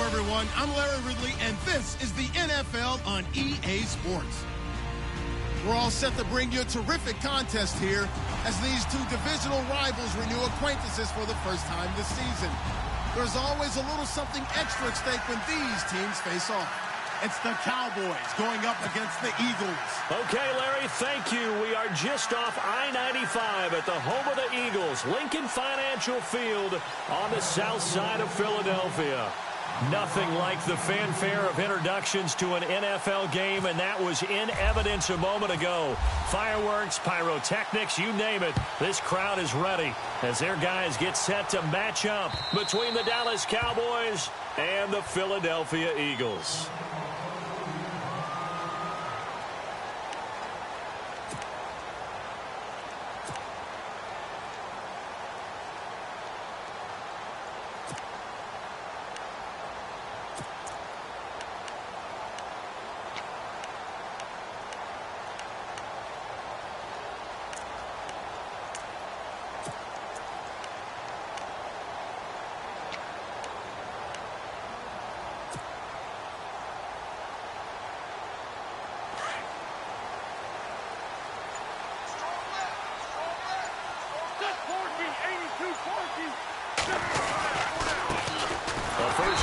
everyone. I'm Larry Ridley, and this is the NFL on EA Sports. We're all set to bring you a terrific contest here as these two divisional rivals renew acquaintances for the first time this season. There's always a little something extra at stake when these teams face off. It's the Cowboys going up against the Eagles. Okay, Larry, thank you. We are just off I-95 at the home of the Eagles, Lincoln Financial Field on the south side of Philadelphia. Nothing like the fanfare of introductions to an NFL game, and that was in evidence a moment ago. Fireworks, pyrotechnics, you name it. This crowd is ready as their guys get set to match up between the Dallas Cowboys and the Philadelphia Eagles.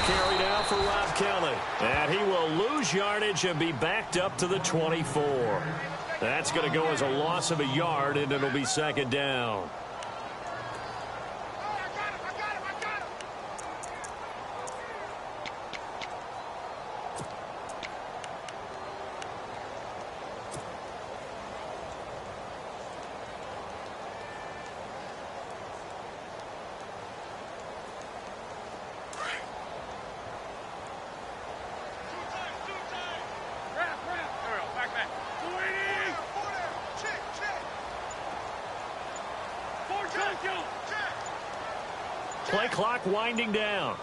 Carry now for Rob Kelly. And he will lose yardage and be backed up to the 24. That's going to go as a loss of a yard, and it'll be second down. Play clock winding down.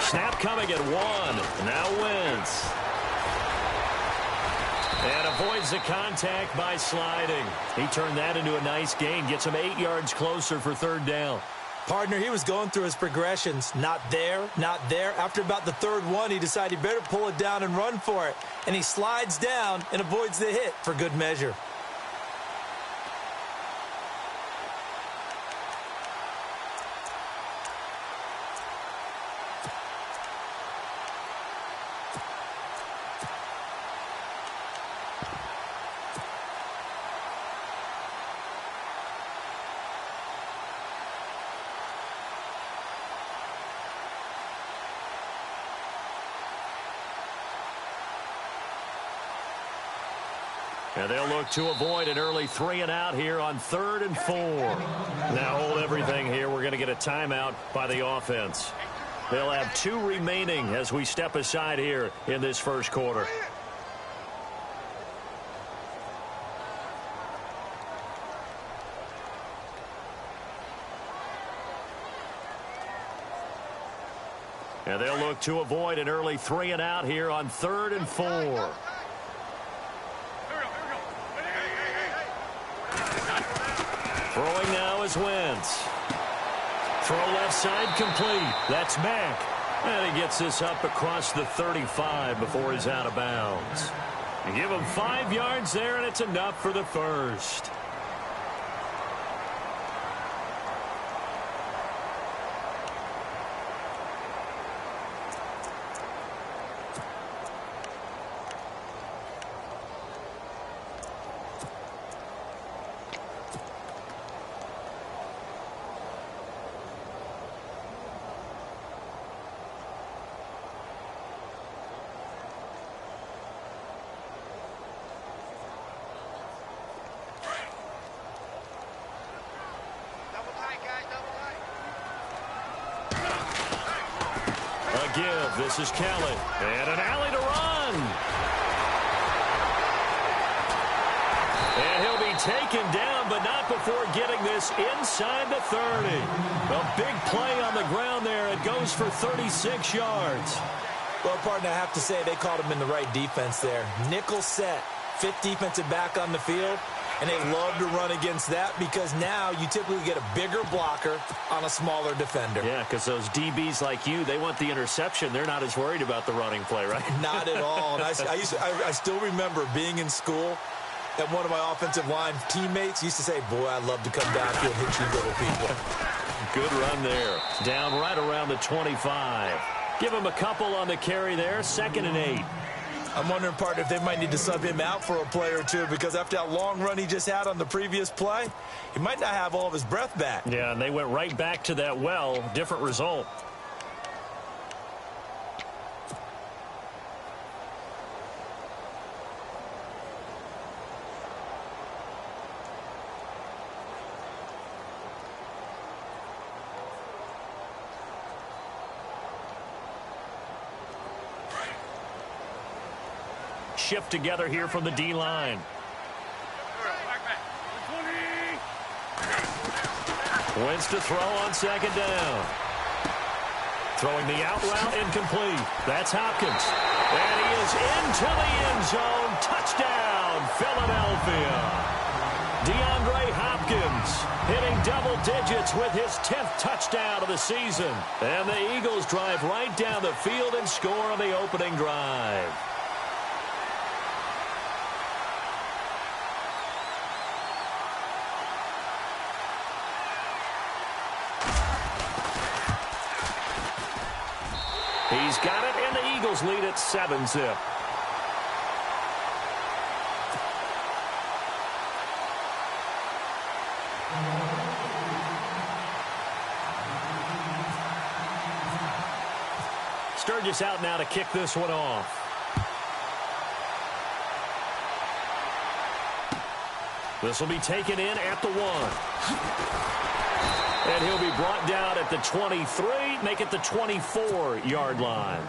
Snap coming at 1. Now Wentz. And avoids the contact by sliding. He turned that into a nice gain. Gets him 8 yards closer for third down. Partner, he was going through his progressions. Not there, not there. After about the third one, he decided he better pull it down and run for it. And he slides down and avoids the hit for good measure. And they'll look to avoid an early 3-and-out here on 3rd and 4. Now hold everything here. We're going to get a timeout by the offense. They'll have 2 remaining as we step aside here in this first quarter. And they'll look to avoid an early 3-and-out here on 3rd and 4. Throwing now is Wentz. Throw left side complete. That's Mack. And he gets this up across the 35 before he's out of bounds. You give him 5 yards there, and it's enough for the first. Give. This is Kelly. And an alley to run. And he'll be taken down, but not before getting this inside the 30. A big play on the ground there. It goes for 36 yards. Well, partner, I have to say they called him in the right defense there. Nickel set. 5th defensive back on the field. And they love to run against that because now you typically get a bigger blocker on a smaller defender. Yeah, because those DBs like you, they want the interception. They're not as worried about the running play, right? Not at all. And I still remember being in school, and one of my offensive line teammates used to say, boy, I love to come downfield and hit you little people. Good run there. Down right around the 25. Give him a couple on the carry there. 2nd and 8. I'm wondering, partner, if they might need to sub him out for a play or two because after that long run he just had on the previous play, he might not have all of his breath back. Yeah, and they went right back to that well. Different result. Shift together here from the D-line. Wins to throw on 2nd down. Throwing the out route, incomplete. That's Hopkins. And he is into the end zone. Touchdown, Philadelphia. DeAndre Hopkins hitting double digits with his 10th touchdown of the season. And the Eagles drive right down the field and score on the opening drive. He's got it, and the Eagles lead at 7-zip. Sturgis out now to kick this one off. This will be taken in at the 1. And he'll be brought down at the 23, make it the 24-yard line.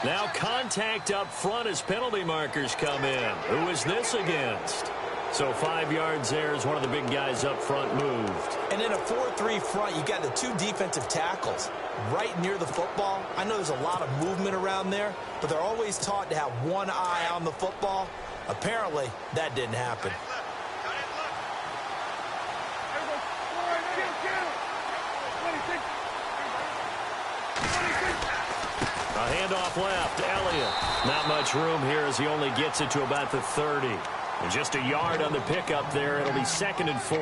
Now contact up front as penalty markers come in. Who is this against? So 5 yards there as one of the big guys up front moved. And in a 4-3 front, you got the 2 defensive tackles right near the football. I know there's a lot of movement around there, but they're always taught to have one eye on the football. Apparently, that didn't happen. A handoff left, Elliott. Not much room here as he only gets it to about the 30. And just a yard on the pickup there. It'll be 2nd and 4.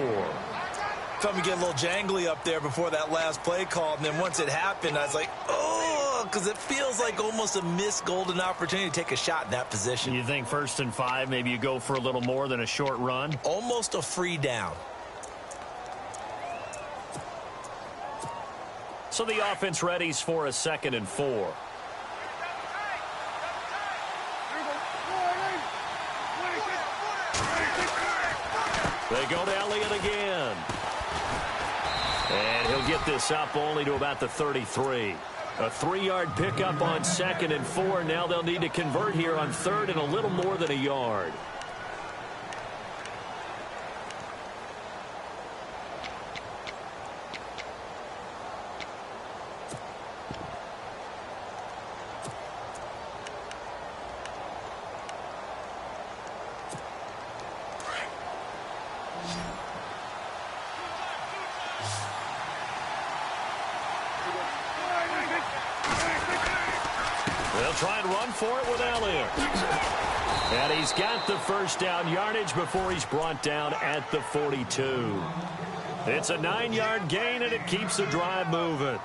Felt me get a little jangly up there before that last play call, and then once it happened, I was like, oh, because it feels like almost a missed golden opportunity to take a shot in that position. You think 1st and 5, maybe you go for a little more than a short run? Almost a free down. So the offense readies for a 2nd and 4. They go to Elliott again. And he'll get this up only to about the 33. A 3-yard pickup on 2nd and 4. Now they'll need to convert here on 3rd and a little more than a yard. They'll try and run for it with Elliott. And he's got the 1st down yardage before he's brought down at the 42. It's a 9-yard gain, and it keeps the drive moving.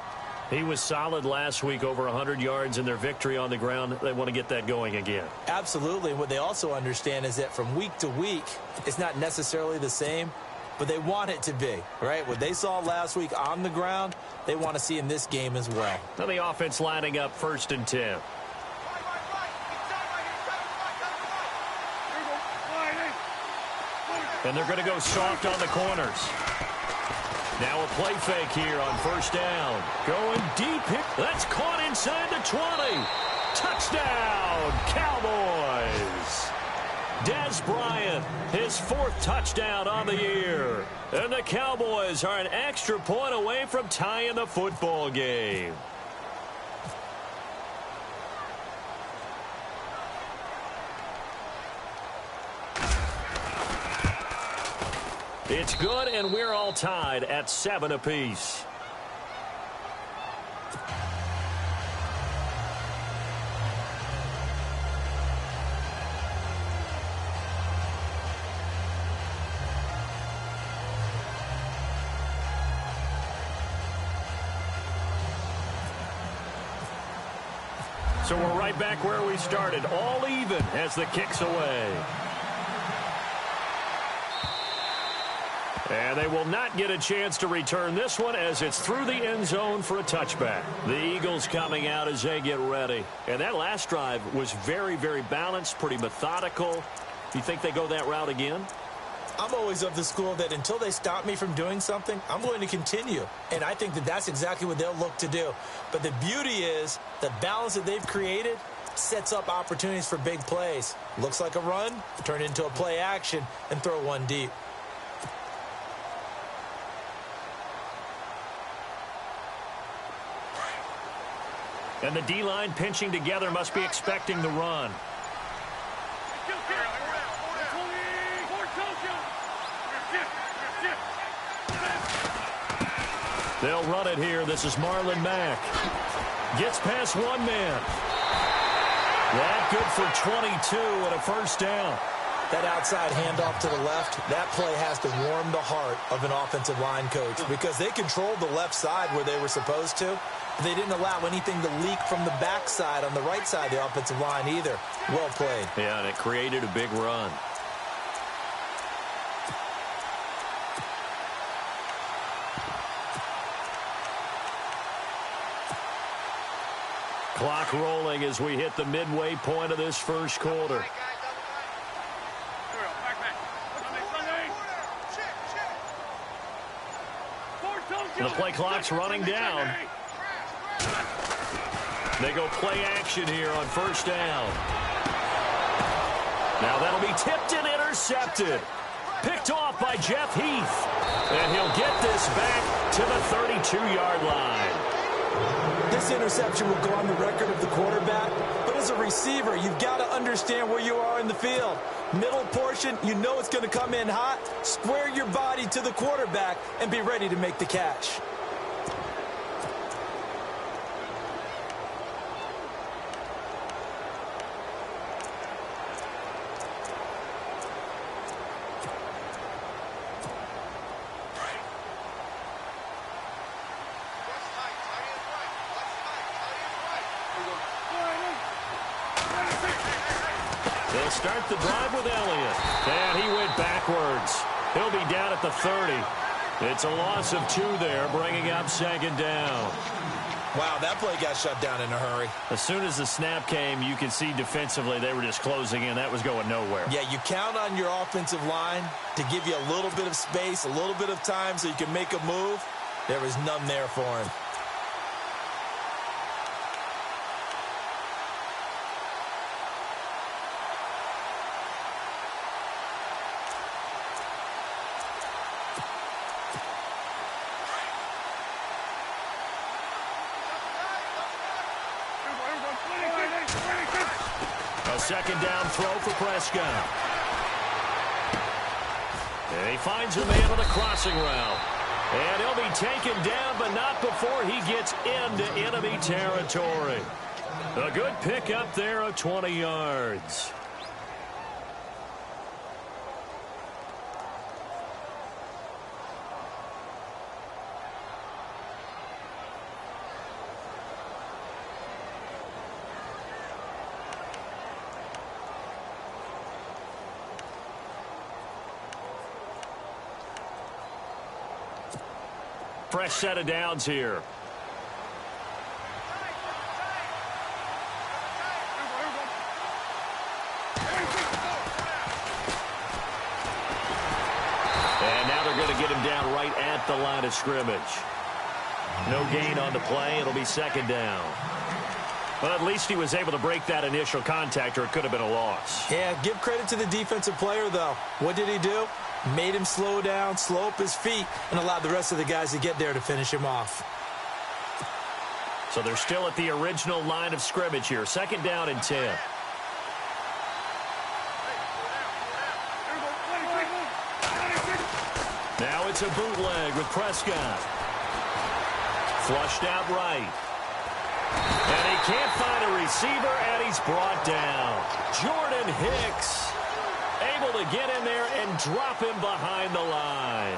He was solid last week, over 100 yards in their victory on the ground. They want to get that going again. Absolutely. What they also understand is that from week to week, it's not necessarily the same, but they want it to be, right? What they saw last week on the ground, they want to see in this game as well. Now the offense lining up 1st and 10. And they're going to go soft on the corners. Now a play fake here on first down. Going deep. That's caught inside the 20. Touchdown, Cowboys. Dez Bryant, his 4th touchdown on the year. And the Cowboys are an extra point away from tying the football game. It's good, and we're all tied at 7 apiece. So we're right back where we started, all even as the kick's away. And they will not get a chance to return this one as it's through the end zone for a touchback. The Eagles coming out as they get ready. And that last drive was very, very balanced, pretty methodical. You think they go that route again? I'm always of the school that until they stop me from doing something, I'm going to continue. And I think that that's exactly what they'll look to do. But the beauty is the balance that they've created sets up opportunities for big plays. Looks like a run, turn into a play action, and throw one deep. And the D-line pinching together must be expecting the run. They'll run it here. This is Marlon Mack. Gets past one man. That good for 22 and a first down. That outside handoff to the left, that play has to warm the heart of an offensive line coach because they controlled the left side where they were supposed to. They didn't allow anything to leak from the backside on the right side of the offensive line either. Well played. Yeah, and it created a big run. Clock rolling as we hit the midway point of this first quarter. The play clock's running down. They go play action here on first down. Now that'll be tipped and intercepted. Picked off by Jeff Heath. And he'll get this back to the 32-yard line. This interception will go on the record of the quarterback, but as a receiver, you've got to understand where you are in the field. Middle portion, you know it's going to come in hot. Square your body to the quarterback and be ready to make the catch. They'll start the drive with Elliott. And he went backwards. He'll be down at the 30. It's a loss of 2 there, bringing up second down. Wow, that play got shut down in a hurry. As soon as the snap came, you could see defensively they were just closing in. That was going nowhere. Yeah, you count on your offensive line to give you a little bit of space, a little bit of time so you can make a move. There was none there for him. Second down throw for Prescott. And he finds a man on the crossing route. And he'll be taken down, but not before he gets into enemy territory. A good pickup there of 20 yards. Fresh set of downs here. right at the line of scrimmage. No gain on the play. It'll be second down. But at least he was able to break that initial contact, or it could have been a loss. Yeah, give credit to the defensive player, though. What did he do? Made him slow down, slow up his feet, and allowed the rest of the guys to get there to finish him off. So they're still at the original line of scrimmage here. Second down and 10. Now it's a bootleg with Prescott. Flushed out right. And he can't find a receiver, and he's brought down. Jordan Hicks able to get in there and drop him behind the line.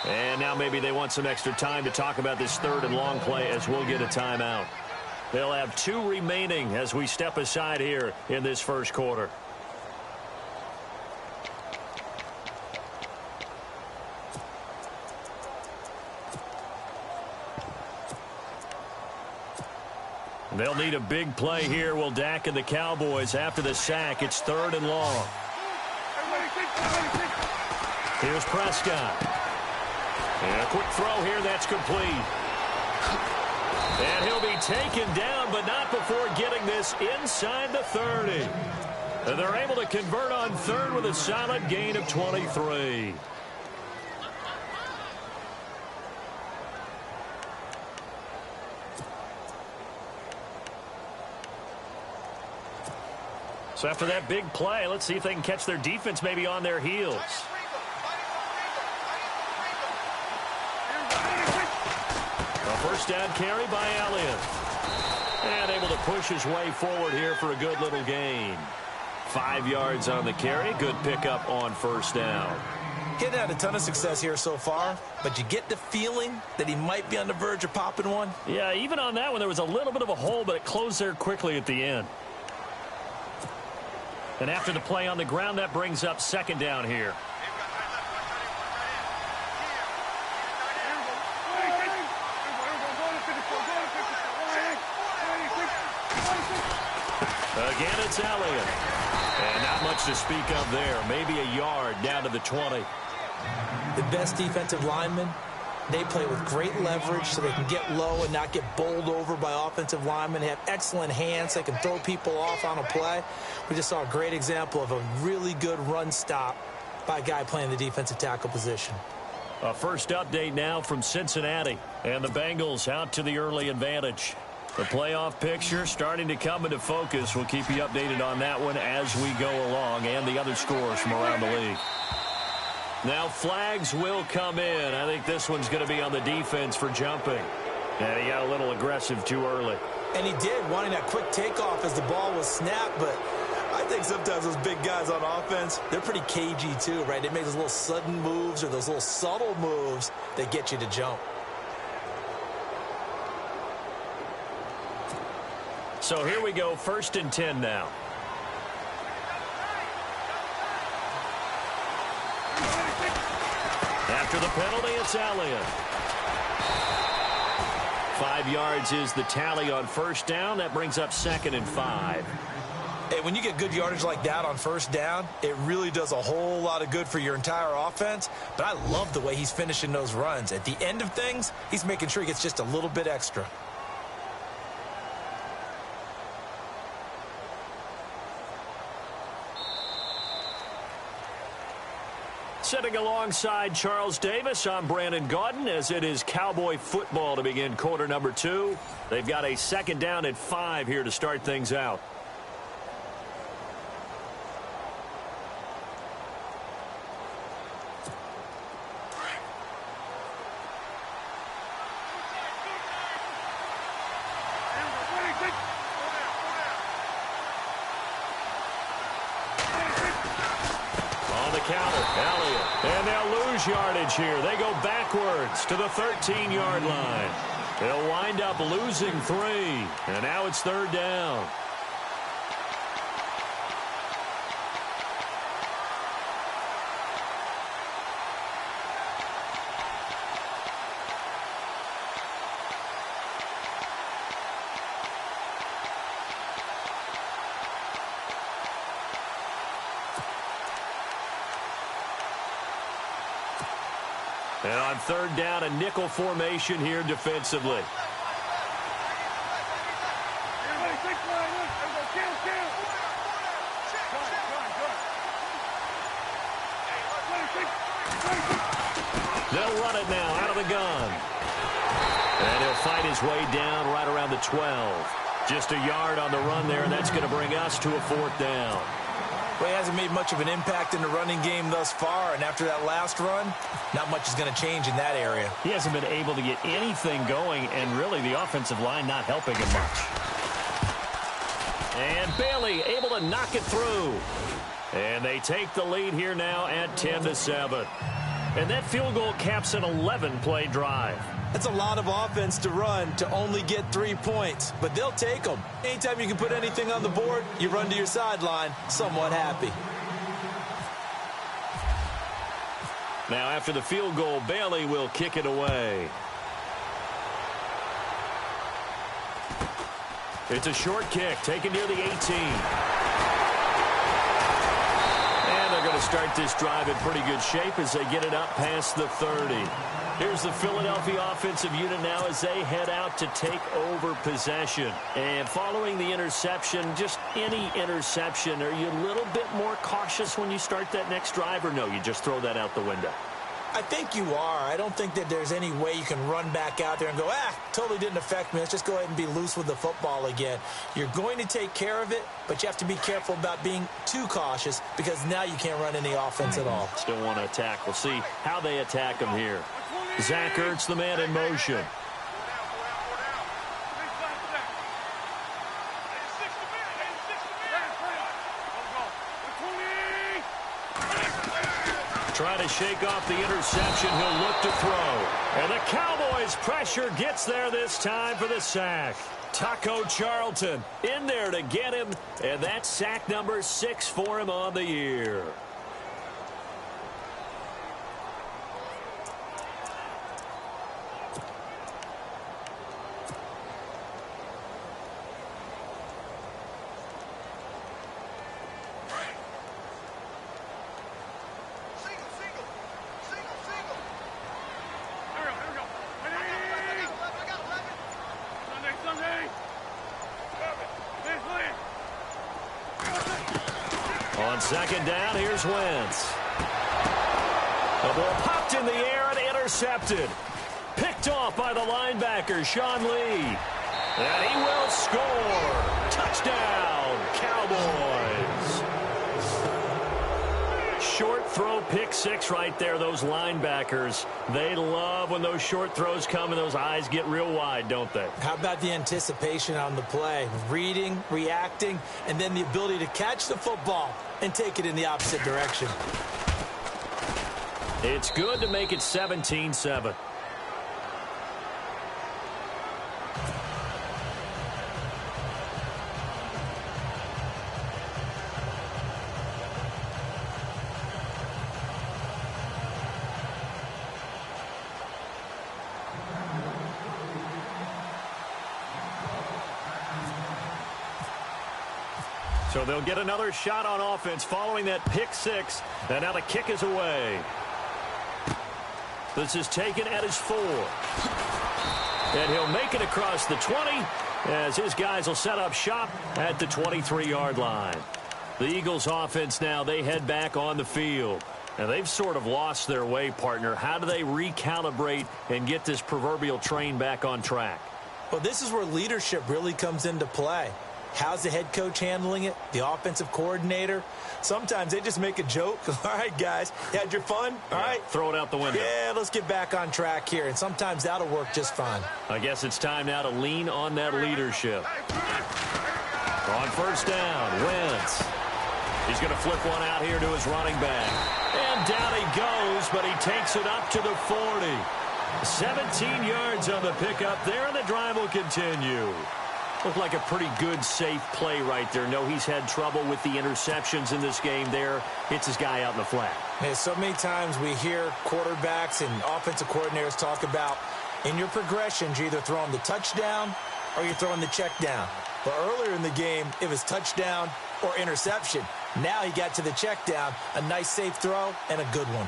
And now maybe they want some extra time to talk about this third and long play, as we'll get a timeout. They'll have 2 remaining as we step aside here in this first quarter. They'll need a big play here. Will Dak and the Cowboys after the sack. It's third and long. Here's Prescott. And a quick throw here, that's complete. And he'll be taken down, but not before getting this inside the 30. And they're able to convert on third with a solid gain of 23. So after that big play, let's see if they can catch their defense maybe on their heels. First down carry by Elliott. And able to push his way forward here for a good little gain. 5 yards on the carry. Good pickup on first down. He hadn't had a ton of success here so far, but you get the feeling that he might be on the verge of popping one. Yeah, even on that one, there was a little bit of a hole, but it closed there quickly at the end. And after the play on the ground, that brings up second down here. Again, it's Elliott. And not much to speak of there. Maybe a yard down to the 20. The best defensive linemen, they play with great leverage so they can get low and not get bowled over by offensive linemen. They have excellent hands. They can throw people off on a play. We just saw a great example of a really good run stop by a guy playing the defensive tackle position. A first update now from Cincinnati. And the Bengals out to the early advantage. The playoff picture starting to come into focus. We'll keep you updated on that one as we go along, and the other scores from around the league. Now flags will come in. I think this one's going to be on the defense for jumping. And he got a little aggressive too early. And he did, wanting that quick takeoff as the ball was snapped. But I think sometimes those big guys on offense, they're pretty cagey too, right? They make those little sudden moves or those little subtle moves that get you to jump. So here we go, first and 10 now. After the penalty, it's Elliott. 5 yards is the tally on first down. That brings up second and 5. Hey, when you get good yardage like that on first down, it really does a whole lot of good for your entire offense. But I love the way he's finishing those runs. At the end of things, he's making sure he gets just a little bit extra. Sitting alongside Charles Davis, I'm Brandon Gaudin, as it is Cowboy football to begin quarter number 2. They've got a second down at 5 here to start things out. Yardage here. They go backwards to the 13-yard line. They'll wind up losing 3. And now it's 3rd down. And on 3rd down, a nickel formation here defensively. They'll run it now out of the gun. And he'll fight his way down right around the 12. Just a yard on the run there, and that's going to bring us to a 4th down. Well, he hasn't made much of an impact in the running game thus far, and after that last run, not much is going to change in that area. He hasn't been able to get anything going, and really the offensive line not helping him much. And Bailey able to knock it through. And they take the lead here now at 10-7. And that field goal caps an 11-play drive. That's a lot of offense to run to only get 3 points, but they'll take them. Anytime you can put anything on the board, you run to your sideline somewhat happy. Now after the field goal, Bailey will kick it away. It's a short kick taken near the 18. And they're going to start this drive in pretty good shape as they get it up past the 30. Here's the Philadelphia offensive unit now as they head out to take over possession. And following the interception, just any interception, are you a little bit more cautious when you start that next drive, or no, you just throw that out the window? I think you are. I don't think that there's any way you can run back out there and go, totally didn't affect me. Let's just go ahead and be loose with the football again. You're going to take care of it, but you have to be careful about being too cautious because now you can't run any offense at all. Still want to attack. We'll see how they attack him here. Zach Ertz, the man in motion. Trying to shake off the interception. He'll look to throw. And the Cowboys pressure gets there this time for the sack. Taco Charlton in there to get him. And that's sack number 6 for him on the year. On 2nd down, here's Wentz. The ball popped in the air and intercepted. Picked off by the linebacker, Sean Lee. And he will score. Touchdown, Cowboys. Short throw, pick 6 right there. Those linebackers, they love when those short throws come and those eyes get real wide, don't they? How about the anticipation on the play? Reading, reacting, and then the ability to catch the football and take it in the opposite direction. It's good to make it 17-7. So they'll get another shot on offense following that pick 6. And now the kick is away. This is taken at his 4. And he'll make it across the 20 as his guys will set up shop at the 23-yard line. The Eagles offense now, they head back on the field. And they've sort of lost their way, partner. How do they recalibrate and get this proverbial train back on track? Well, this is where leadership really comes into play. How's the head coach handling it? The offensive coordinator? Sometimes they just make a joke. All right, guys, you had your fun? All right. Throw it out the window. Yeah, let's get back on track here. And sometimes that'll work just fine. I guess it's time now to lean on that leadership. On 1st down, Wentz. He's going to flip one out here to his running back. And down he goes, but he takes it up to the 40. 17 yards on the pickup there, and the drive will continue. Looked like a pretty good, safe play right there. No, he's had trouble with the interceptions in this game there. Hits his guy out in the flat. Yeah, so many times we hear quarterbacks and offensive coordinators talk about in your progressions, you're either throwing the touchdown or you're throwing the check down. But earlier in the game, it was touchdown or interception. Now he got to the check down, a nice safe throw, and a good one.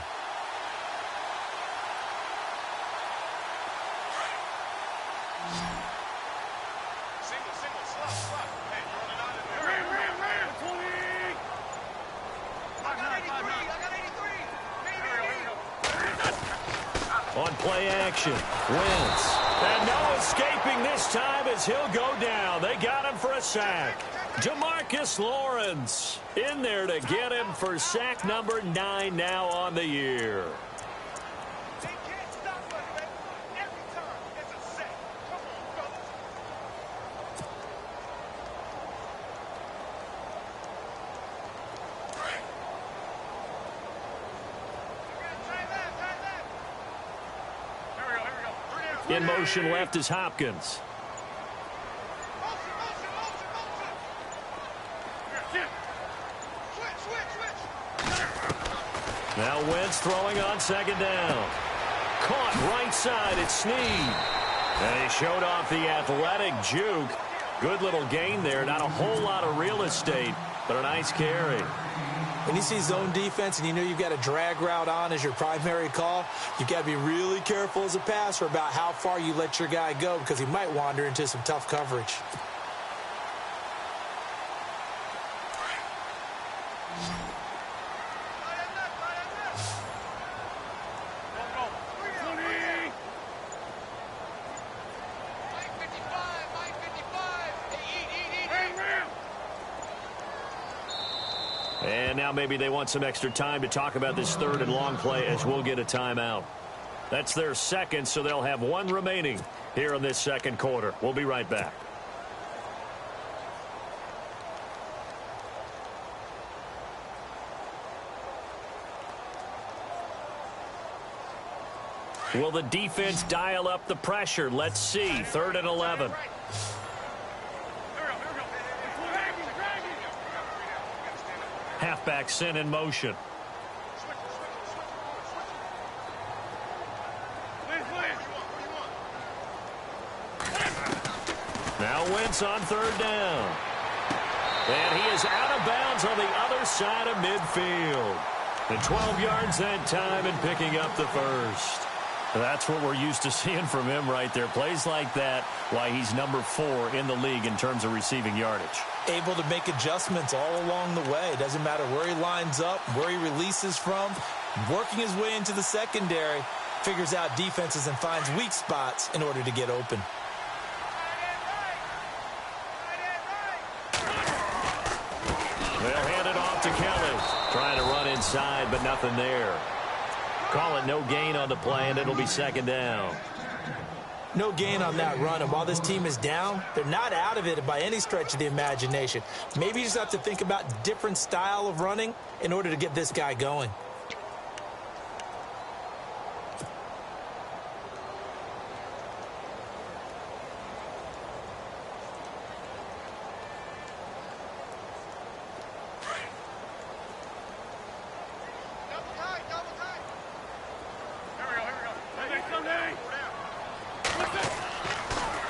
On play action, Wentz. And no escaping this time as he'll go down. They got him for a sack. Demarcus Lawrence in there to get him for sack number 9 now on the year. In motion left is Hopkins. Now Wentz throwing on second down. Caught right side, it's Snead. And he showed off the athletic juke. Good little gain there. Not a whole lot of real estate, but a nice carry. When you see zone defense and you know you've got a drag route on as your primary call, you've got to be really careful as a passer about how far you let your guy go because he might wander into some tough coverage. And now maybe they want some extra time to talk about this third and long play as we'll get a timeout. That's their second, so they'll have one remaining here in this second quarter. We'll be right back. Will the defense dial up the pressure? Let's see. 3rd and 11. Halfback sent in motion. Now Wentz on 3rd down. And he is out of bounds on the other side of midfield. And 12 yards that time and picking up the first. That's what we're used to seeing from him right there. Plays like that, why he's number 4 in the league in terms of receiving yardage. Able to make adjustments all along the way. Doesn't matter where he lines up, where he releases from. Working his way into the secondary, figures out defenses and finds weak spots in order to get open. They'll hand it off to Kelly. Trying to run inside, but nothing there. Call it no gain on the play, and it'll be 2nd down. No gain on that run, and while this team is down, they're not out of it by any stretch of the imagination. Maybe you just have to think about different style of running in order to get this guy going.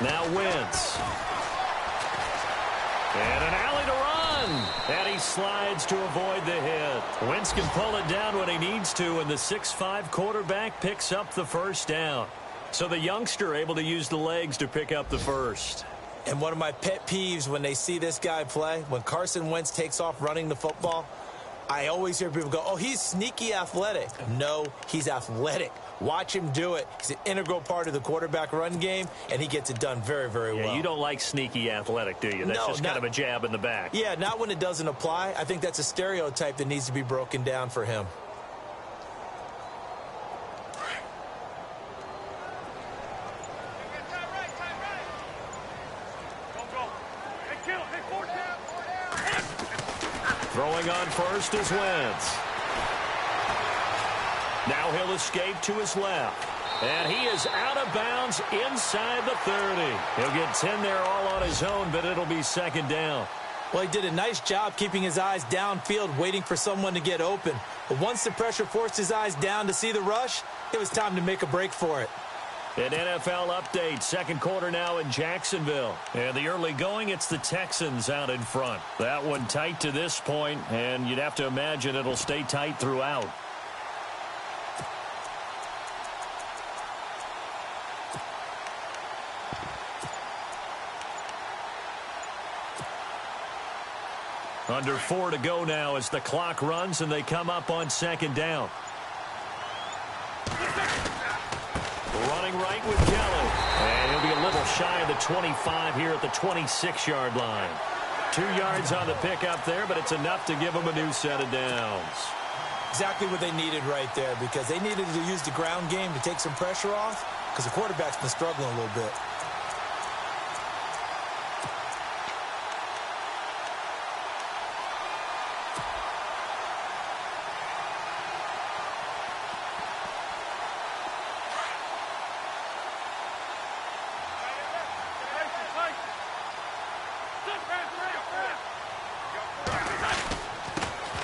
Now Wentz. And an alley to run. And he slides to avoid the hit. Wentz can pull it down when he needs to, and the 6'5" quarterback picks up the first down. So the youngster able to use the legs to pick up the first. And one of my pet peeves when they see this guy play, when Carson Wentz takes off running the football, I always hear people go, oh, he's sneaky athletic. No, he's athletic. Watch him do it. He's an integral part of the quarterback run game, and he gets it done very, very well. Yeah, you don't like sneaky athletic, do you? That's just kind of a jab in the back. Yeah, not when it doesn't apply. I think that's a stereotype that needs to be broken down for him. Throwing on first is Wentz. Now he'll escape to his left. And he is out of bounds inside the 30. He'll get 10 there all on his own, but it'll be second down. Well, he did a nice job keeping his eyes downfield, waiting for someone to get open. But once the pressure forced his eyes down to see the rush, it was time to make a break for it. An NFL update, second quarter now in Jacksonville. And the early going, it's the Texans out in front. That one tight to this point, and you'd have to imagine it'll stay tight throughout. Under 4 to go now as the clock runs and they come up on second down. Running right with Kelly. And he'll be a little shy of the 25 here at the 26-yard line. 2 yards on the pickup there, but it's enough to give them a new set of downs. Exactly what they needed right there, because they needed to use the ground game to take some pressure off, because the quarterback's been struggling a little bit.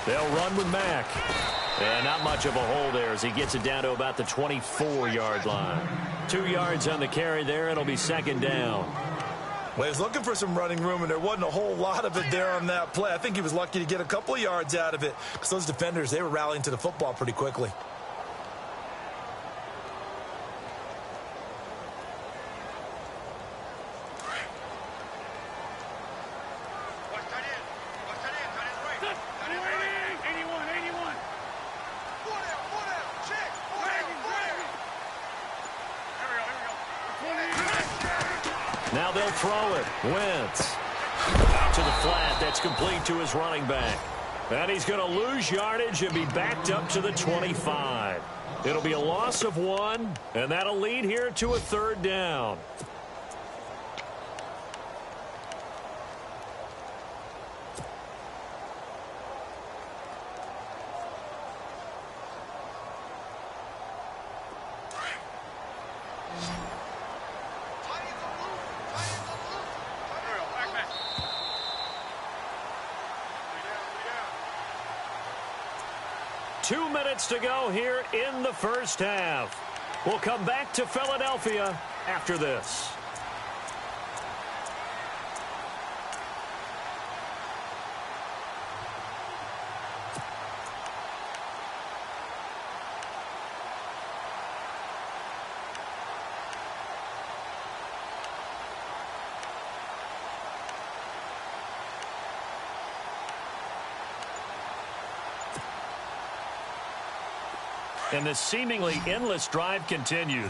They'll run with Mack. And not much of a hole there as he gets it down to about the 24-yard line. 2 yards on the carry there. It'll be second down. Well, he was looking for some running room, and there wasn't a whole lot of it there on that play. I think he was lucky to get a couple of yards out of it because those defenders, they were rallying to the football pretty quickly. Now they'll throw it. Wentz. Out to the flat. That's complete to his running back. And he's going to lose yardage and be backed up to the 25. It'll be a loss of 1, and that'll lead here to a third down. Two minutes to go here in the first half. We'll come back to Philadelphia after this. And this seemingly endless drive continues.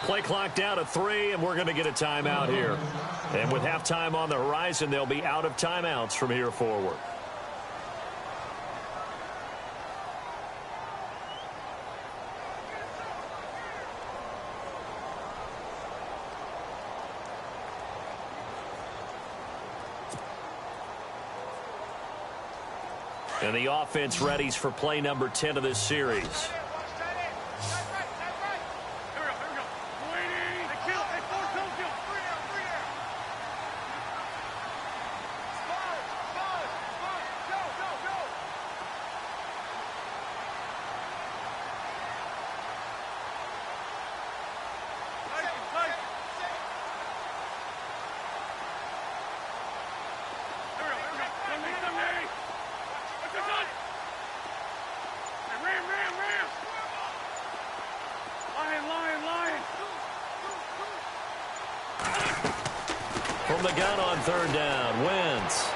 Play clock down to 3, and we're going to get a timeout here. And with halftime on the horizon, they'll be out of timeouts from here forward. And the offense readies for play number 10 of this series. From the gun on third down, Wentz.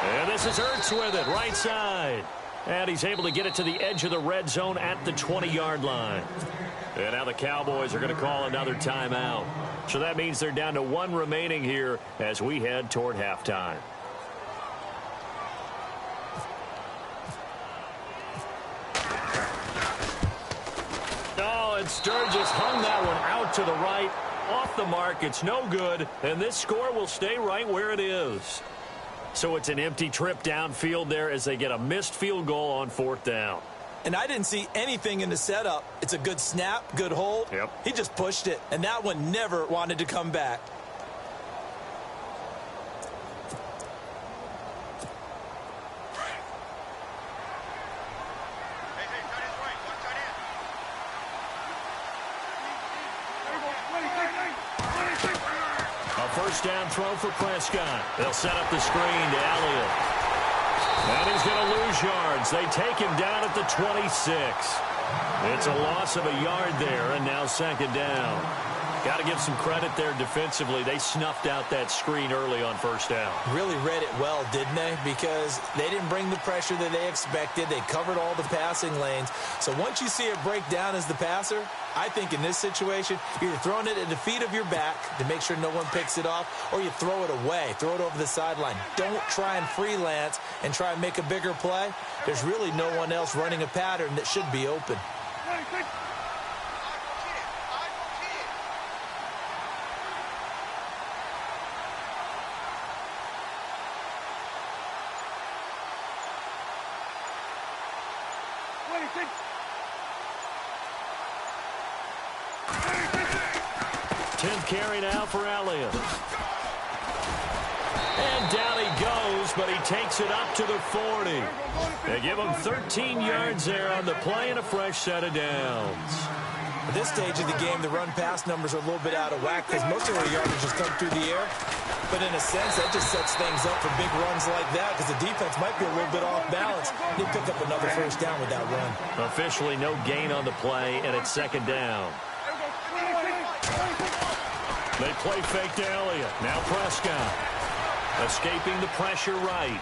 And this is Ertz with it, right side. And he's able to get it to the edge of the red zone at the 20-yard line. And now the Cowboys are going to call another timeout. So that means they're down to 1 remaining here as we head toward halftime. Oh, and Sturgis hung that one out to the right. Off the mark, it's no good, and this score will stay right where it is. So it's an empty trip downfield there as they get a missed field goal on 4th down. And I didn't see anything in the setup. It's a good snap, good hold. Yep. He just pushed it, and that one never wanted to come back. A first down throw for Prescott. They'll set up the screen to Elliott. And he's going to lose yards. They take him down at the 26. It's a loss of a yard there, and now 2nd down. Got to give some credit there defensively. They snuffed out that screen early on 1st down. Really read it well, didn't they? Because they didn't bring the pressure that they expected. They covered all the passing lanes. So once you see it break down as the passer, I think in this situation, you're either throwing it at the feet of your back to make sure no one picks it off, or you throw it away, throw it over the sideline. Don't try and freelance and try and make a bigger play. There's really no one else running a pattern that should be open. Carry now for Elliott. And down he goes, but he takes it up to the 40. They give him 13 yards there on the play and a fresh set of downs. At this stage of the game, the run-pass numbers are a little bit out of whack because most of their yardage has come through the air. But in a sense, that just sets things up for big runs like that because the defense might be a little bit off balance. They pick up another first down with that run. Officially no gain on the play, and it's 2nd down. They play fake to Elliott. Now Prescott. Escaping the pressure right.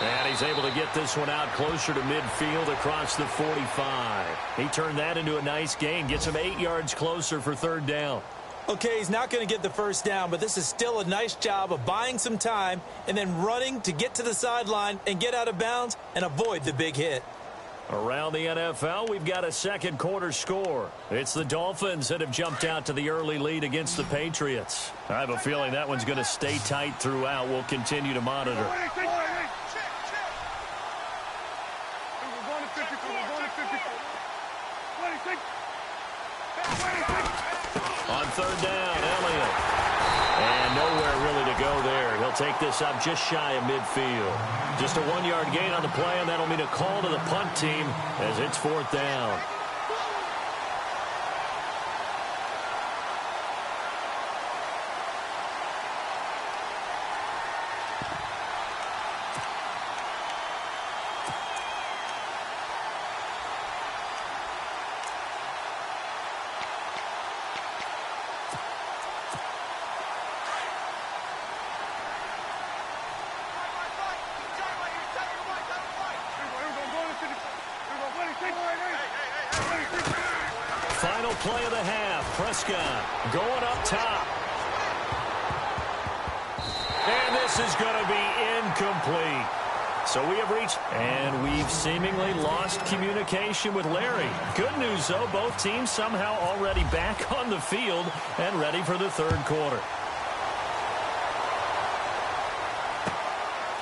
And he's able to get this one out closer to midfield across the 45. He turned that into a nice gain. Gets him 8 yards closer for 3rd down. Okay, he's not going to get the first down, but this is still a nice job of buying some time and then running to get to the sideline and get out of bounds and avoid the big hit. Around the NFL, we've got a 2nd quarter score. It's the Dolphins that have jumped out to the early lead against the Patriots. I have a feeling that one's going to stay tight throughout. We'll continue to monitor. On 3rd down, Elliott. And nowhere really to go there. He'll take this up just shy of midfield. Just a 1-yard gain on the play, and that'll mean a call to the punt team as it's 4th down. Final play of the half. Prescott going up top. And this is going to be incomplete. So we have reached, and we've seemingly lost communication with Larry. Good news, though, both teams somehow already back on the field and ready for the 3rd quarter.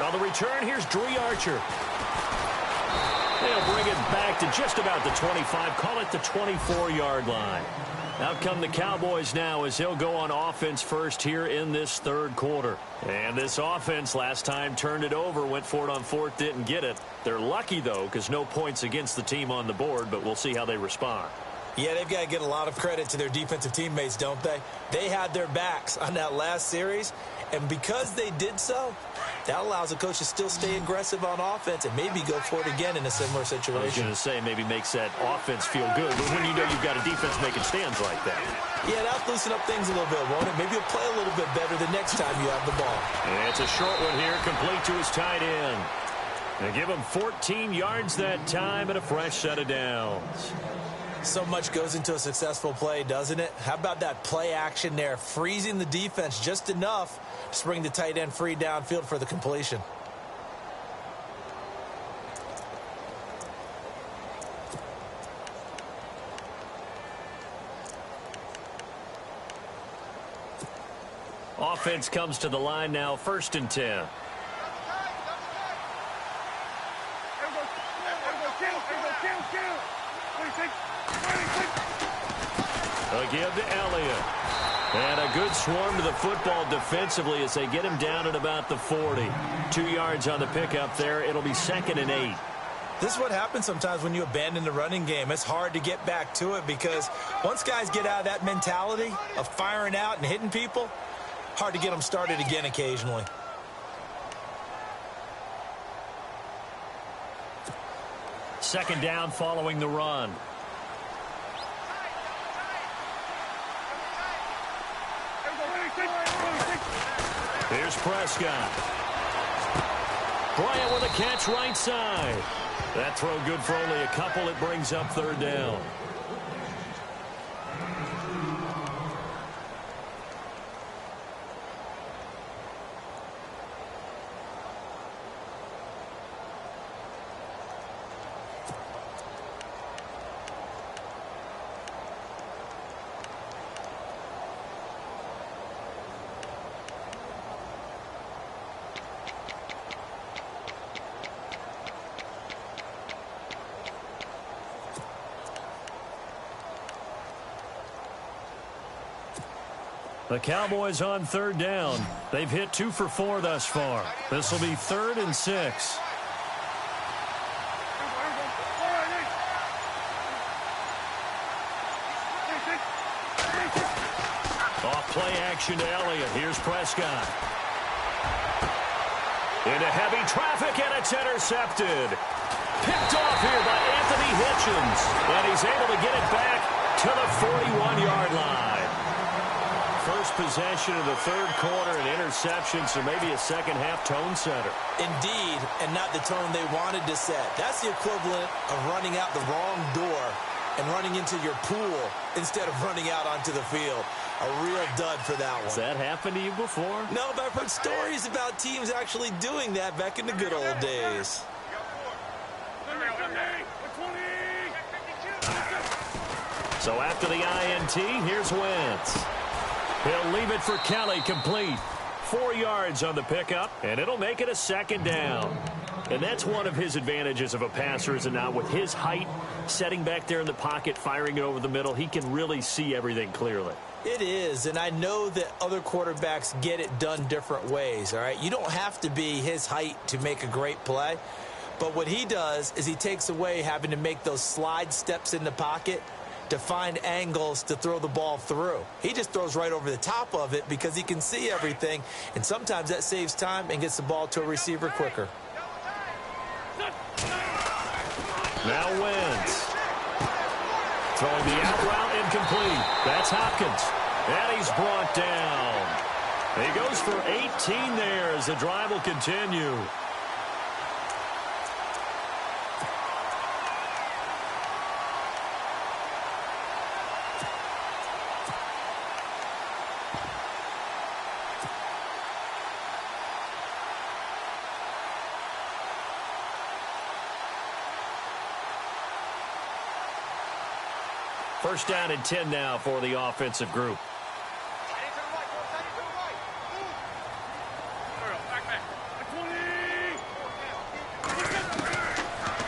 On the return, here's Dree Archer. They'll bring it back to just about the 25, call it the 24-yard line. Out come the Cowboys now as they'll go on offense first here in this 3rd quarter. And this offense last time turned it over, went for it on 4th, didn't get it. They're lucky, though, because no points against the team on the board, but we'll see how they respond. Yeah, they've got to get a lot of credit to their defensive teammates, don't they? They had their backs on that last series, and because they did so, that allows the coach to still stay aggressive on offense and maybe go for it again in a similar situation. I was going to say maybe makes that offense feel good, but when you know you've got a defense making stands like that. Yeah, that'll loosen up things a little bit, won't it? Maybe you'll play a little bit better the next time you have the ball. And it's a short one here, complete to his tight end. They give him 14 yards that time and a fresh set of downs. So much goes into a successful play, doesn't it? How about that play action there, freezing the defense just enough to bring the tight end free downfield for the completion. Offense comes to the line now, 1st and 10. A give to Elliott. And a good swarm to the football defensively as they get him down at about the 40. 2 yards on the pickup there. It'll be 2nd and 8. This is what happens sometimes when you abandon the running game. It's hard to get back to it because once guys get out of that mentality of firing out and hitting people, hard to get them started again occasionally. Second down following the run. Here's Prescott. Bryant with a catch right side. That throw good for only a couple. It brings up 3rd down. The Cowboys on 3rd down. They've hit 2 for 4 thus far. This will be 3rd and 6. Off play action to Elliott. Here's Prescott. Into heavy traffic, and it's intercepted. Picked off here by Anthony Hitchens. And he's able to get it back to the 41-yard line. First possession of the 3rd quarter, an interception, so maybe a second-half tone setter. Indeed, and not the tone they wanted to set. That's the equivalent of running out the wrong door and running into your pool instead of running out onto the field. A real dud for that one. Has that happened to you before? No, but I've heard stories about teams actually doing that back in the good old days. So after the INT, here's Wentz. He'll leave it for Kelly, complete. 4 yards on the pickup, and it'll make it a 2nd down. And that's one of his advantages of a passer, is now with his height, setting back there in the pocket, firing it over the middle, he can really see everything clearly. It is, and I know that other quarterbacks get it done different ways, all right? You don't have to be his height to make a great play, but what he does is he takes away having to make those slide steps in the pocket to find angles to throw the ball through. He just throws right over the top of it because he can see everything, and sometimes that saves time and gets the ball to a receiver quicker. Now Wentz. Throwing the out route, incomplete. That's Hopkins. And he's brought down. He goes for 18 there as the drive will continue. First down and 10 now for the offensive group.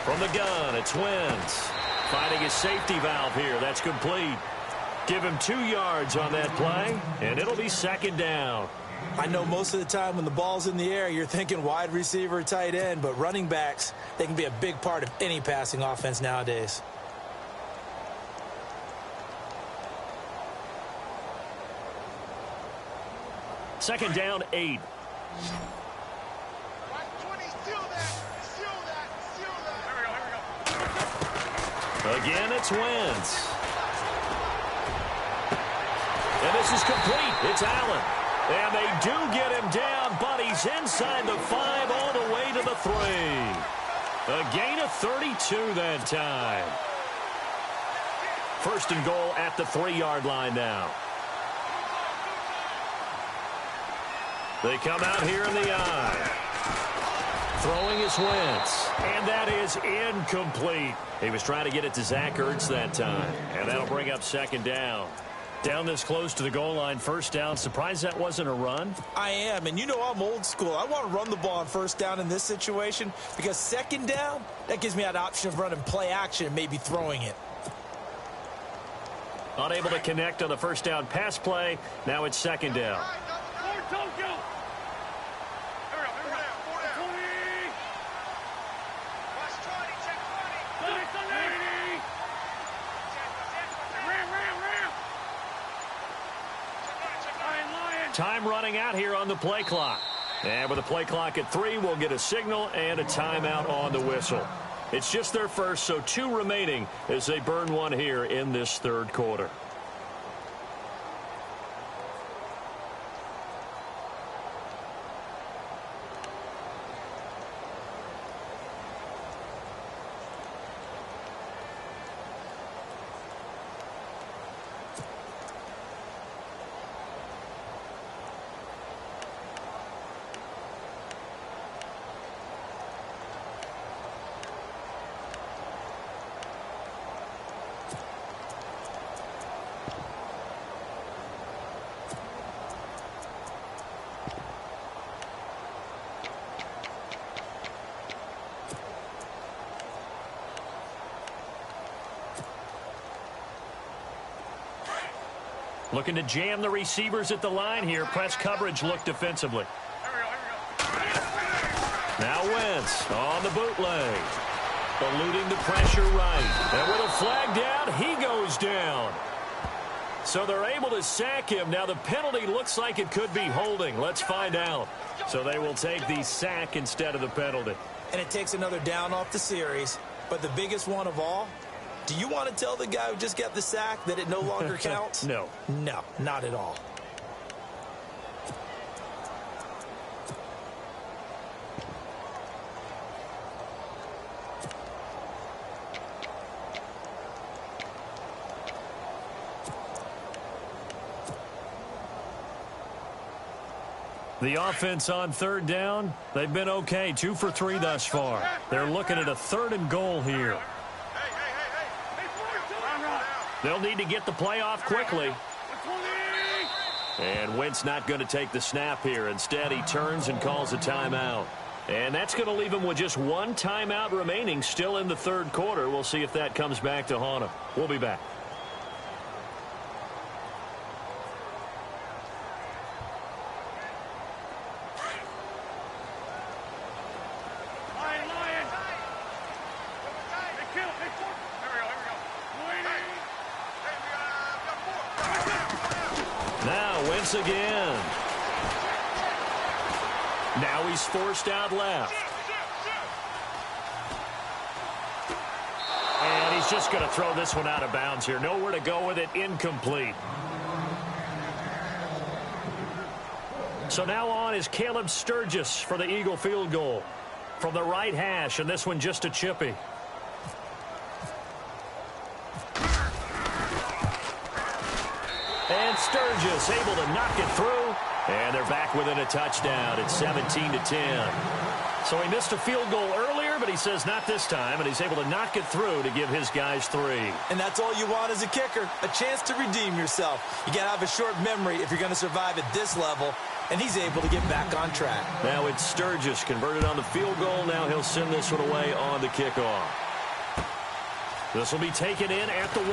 From the gun, it's Wentz. Finding his safety valve here. That's complete. Give him 2 yards on that play, and it'll be 2nd down. I know most of the time when the ball's in the air, you're thinking wide receiver, tight end, but running backs, they can be a big part of any passing offense nowadays. Second down, 8. Again, it's Wentz. And this is complete. It's Allen. And they do get him down, but he's inside the 5 all the way to the 3. A gain of 32 that time. First and goal at the 3-yard line now. They come out here in the eye. Throwing is Wentz. And that is incomplete. He was trying to get it to Zach Ertz that time. And that'll bring up 2nd down. Down this close to the goal line, first down. Surprised that wasn't a run? I am, and you know I'm old school. I want to run the ball on first down in this situation because second down, that gives me that option of running play action and maybe throwing it. Unable to connect on the first down pass play. Now it's second down. Time running out here on the play clock. And with the play clock at 3, we'll get a signal and a timeout on the whistle. It's just their first, so 2 remaining as they burn one here in this third quarter. Looking to jam the receivers at the line here. Press coverage look defensively. Now Wentz on the bootleg. Eluding the pressure right. And with a flag down, he goes down. So they're able to sack him. Now the penalty looks like it could be holding. Let's find out. So they will take the sack instead of the penalty. And it takes another down off the series. But the biggest one of all, do you want to tell the guy who just got the sack that it no longer counts? No. No, not at all. The offense on third down, they've been okay. 2 for 3 thus far. They're looking at a 3rd and goal here. They'll need to get the play off quickly. And Wentz not going to take the snap here. Instead, he turns and calls a timeout. And that's going to leave him with just 1 timeout remaining still in the third quarter. We'll see if that comes back to haunt him. We'll be back. Again. Now he's forced out left. And he's just going to throw this one out of bounds here. Nowhere to go with it. Incomplete. So now on is Caleb Sturgis for the Eagle field goal from the right hash, and this one just a chippy. And Sturgis able to knock it through. And they're back within a touchdown. It's 17-10. So he missed a field goal earlier, but he says not this time. And he's able to knock it through to give his guys 3. And that's all you want as a kicker, a chance to redeem yourself. You got to have a short memory if you're going to survive at this level. And he's able to get back on track. Now it's Sturgis converted on the field goal. Now he'll send this one away on the kickoff. This will be taken in at the 1.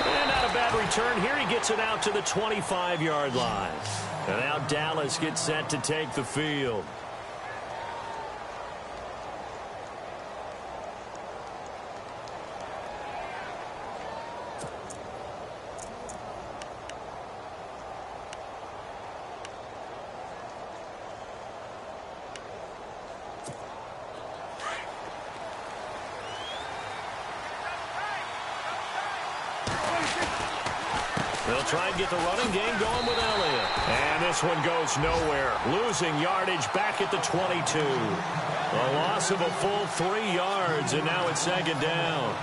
And not a bad return here. He gets it out to the 25-yard line. And now Dallas gets set to take the field. They'll try and get the running game going with Elliott. And this one goes nowhere. Losing yardage back at the 22. A loss of a full 3 yards, and now it's second down.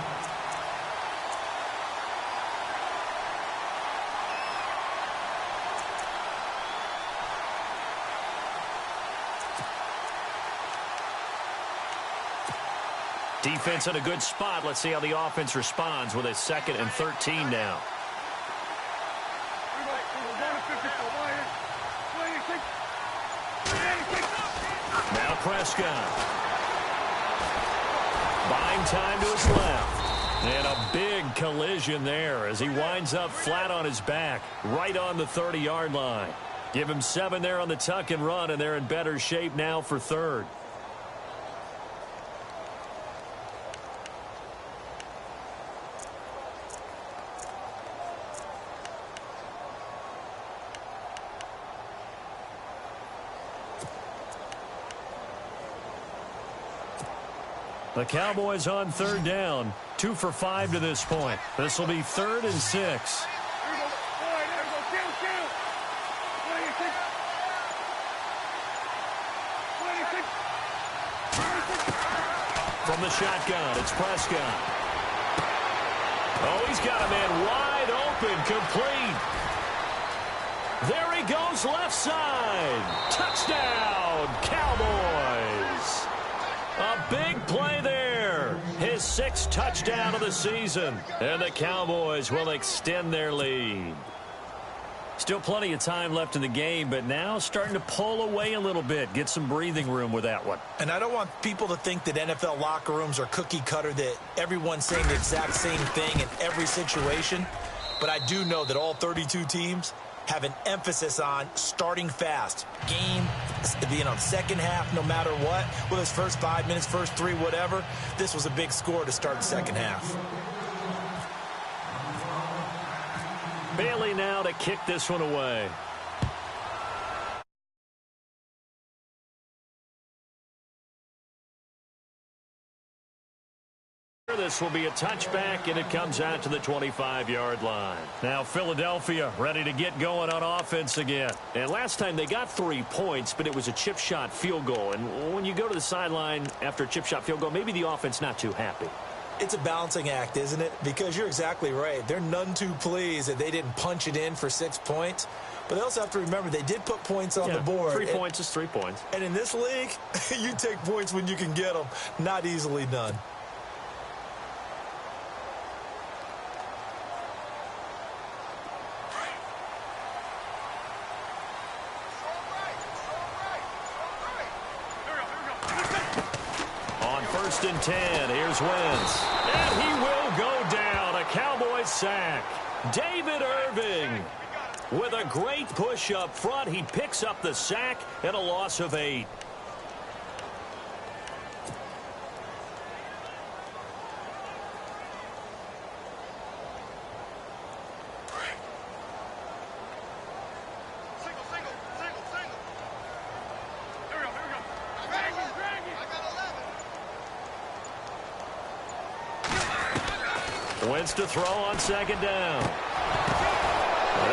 Defense in a good spot. Let's see how the offense responds with a 2nd and 13 now. Prescott. Buying time to his left. And a big collision there as he winds up flat on his back, right on the 30-yard line. Give him 7 there on the tuck and run, and they're in better shape now for third. The Cowboys on third down, 2 for 5 to this point. This will be 3rd and 6. From the shotgun, it's Prescott. Oh, he's got a man wide open, complete. There he goes, left side. Touchdown, Cowboys. A big play there. His 6th touchdown of the season. And the Cowboys will extend their lead. Still plenty of time left in the game, but now starting to pull away a little bit. Get some breathing room with that one. And I don't want people to think that NFL locker rooms are cookie cutter, that everyone's saying the exact same thing in every situation. But I do know that all 32 teams have an emphasis on starting fast. Game, second half, no matter what. Whether it's first 5 minutes, first 3, whatever. This was a big score to start the second half. Bailey now to kick this one away. This will be a touchback, and it comes out to the 25-yard line. Now Philadelphia ready to get going on offense again. And last time they got 3 points, but it was a chip shot field goal. And when you go to the sideline after a chip shot field goal, maybe the offense not too happy. It's a balancing act, isn't it? Because you're exactly right. They're none too pleased that they didn't punch it in for 6 points. But they also have to remember they did put points on the board. 3 points is 3 points. And in this league, you take points when you can get them. Not easily done. First and 10. Here's Wentz. And he will go down. A Cowboys sack. David Irving with a great push up front. He picks up the sack and a loss of 8. Wentz to throw on second down.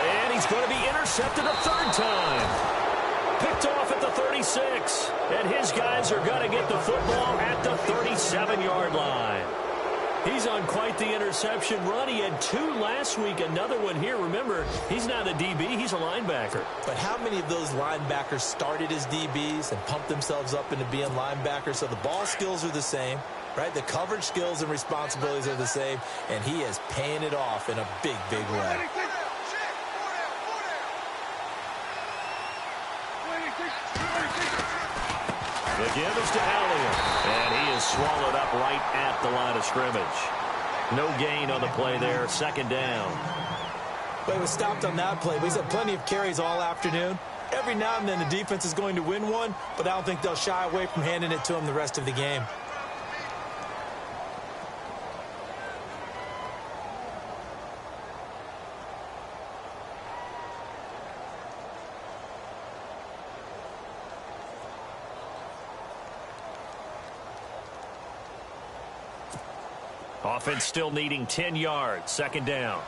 And he's going to be intercepted a 3rd time. Picked off at the 36. And his guys are going to get the football at the 37-yard line. He's on quite the interception run. He had 2 last week, another one here. Remember, he's not a DB, he's a linebacker. But how many of those linebackers started as DBs and pumped themselves up into being linebackers? So the ball skills are the same. Right, the coverage skills and responsibilities are the same, and he is paying it off in a big, big way. The give is to Elliott, and he is swallowed up right at the line of scrimmage. No gain on the play there, 2nd down. But he was stopped on that play. He's had plenty of carries all afternoon. Every now and then the defense is going to win one, but I don't think they'll shy away from handing it to him the rest of the game. Offense still needing 10 yards. 2nd down.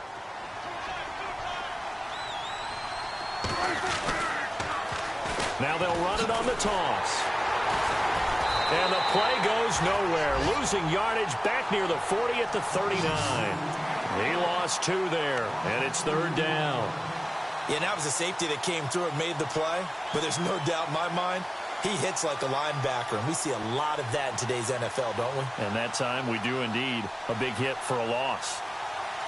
Now they'll run it on the toss. And the play goes nowhere. Losing yardage back near the 40 at the 39. He lost 2 there, and it's 3rd down. Yeah, that was a safety that came through and made the play. But there's no doubt in my mind, he hits like a linebacker, and we see a lot of that in today's NFL, don't we? And that time we do indeed. A big hit for a loss.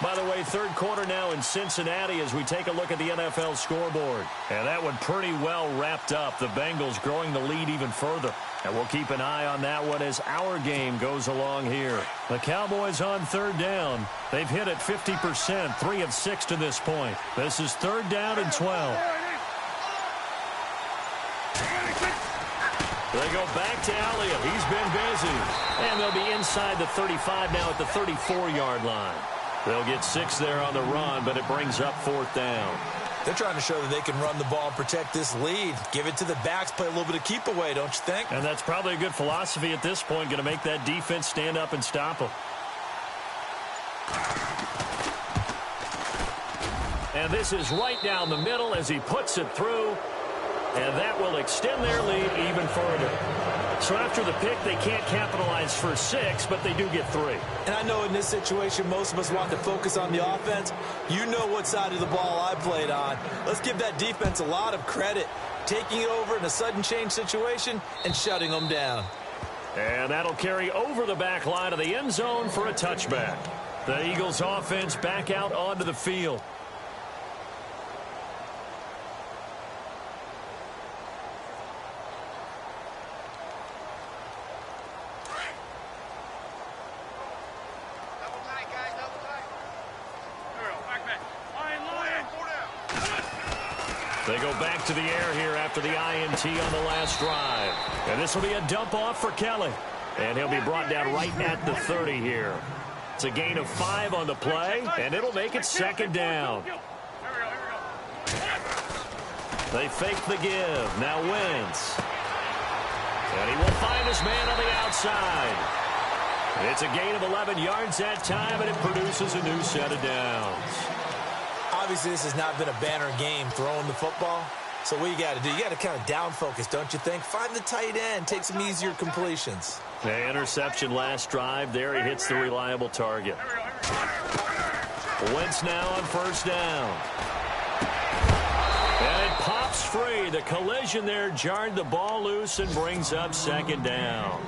By the way, 3rd quarter now in Cincinnati as we take a look at the NFL scoreboard. And that one pretty well wrapped up. The Bengals growing the lead even further. And we'll keep an eye on that one as our game goes along here. The Cowboys on third down. They've hit it 50%, 3 of 6 to this point. This is third down and 12. They go back to Elliott. He's been busy. And they'll be inside the 35 now at the 34-yard line. They'll get 6 there on the run, but it brings up fourth down. They're trying to show that they can run the ball and protect this lead. Give it to the backs, play a little bit of keep away, don't you think? And that's probably a good philosophy at this point, going to make that defense stand up and stop them. And this is right down the middle as he puts it through. And that will extend their lead even further. So after the pick, they can't capitalize for 6, but they do get 3. And I know in this situation, most of us want to focus on the offense. You know what side of the ball I played on. Let's give that defense a lot of credit. Taking it over in a sudden change situation and shutting them down. And that'll carry over the back line of the end zone for a touchback. The Eagles offense back out onto the field. They go back to the air here after the INT on the last drive. And this will be a dump off for Kelly. And he'll be brought down right at the 30 here. It's a gain of 5 on the play, and it'll make it second down. They fake the give. Now Wentz. And he will find his man on the outside. It's a gain of 11 yards that time, and it produces a new set of downs. Obviously, this has not been a banner game throwing the football. So what you got to do, you got to kind of down focus, don't you think? Find the tight end, take some easier completions. The interception last drive. There he hits the reliable target. Wentz now on first down. And it pops free. The collision there jarred the ball loose and brings up second down.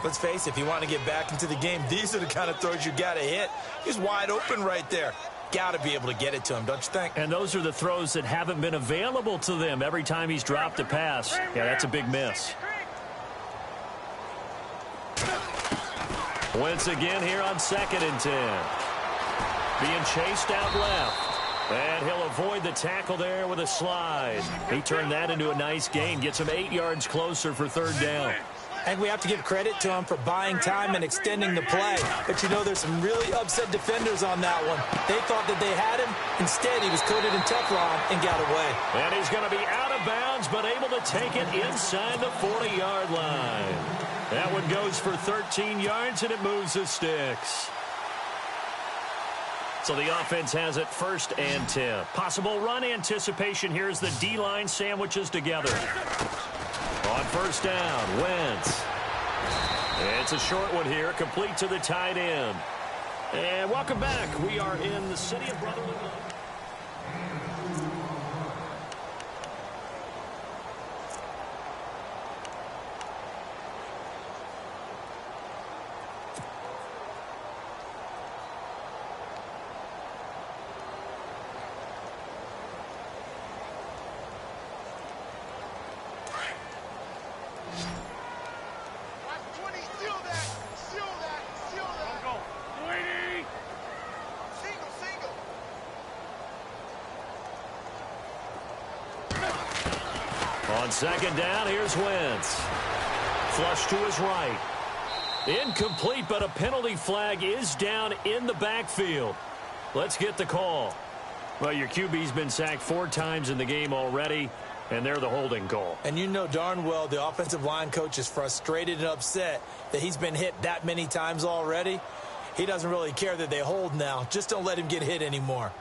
Let's face it, if you want to get back into the game, these are the kind of throws you got to hit. He's wide open right there. Got to be able to get it to him, don't you think? And those are the throws that haven't been available to them every time he's dropped a pass. Yeah, that's a big miss. Wentz again here on 2nd and 10. Being chased out left. And he'll avoid the tackle there with a slide. He turned that into a nice gain. Gets him 8 yards closer for third down. And we have to give credit to him for buying time and extending the play. But, you know, there's some really upset defenders on that one. They thought that they had him. Instead, he was coated in Teflon and got away. And he's going to be out of bounds, but able to take it inside the 40-yard line. That one goes for 13 yards, and it moves the sticks. So the offense has it 1st and 10. Possible run anticipation here as the D-line sandwiches together. On first down, Wentz. It's a short one here, complete to the tight end. And welcome back. We are in the city of Brotherly Love. On second down, here's Wentz. Flush to his right. Incomplete, but a penalty flag is down in the backfield. Let's get the call. Well, your QB's been sacked 4 times in the game already, and they're the holding call. And you know darn well the offensive line coach is frustrated and upset that he's been hit that many times already. He doesn't really care that they hold now. Just don't let him get hit anymore.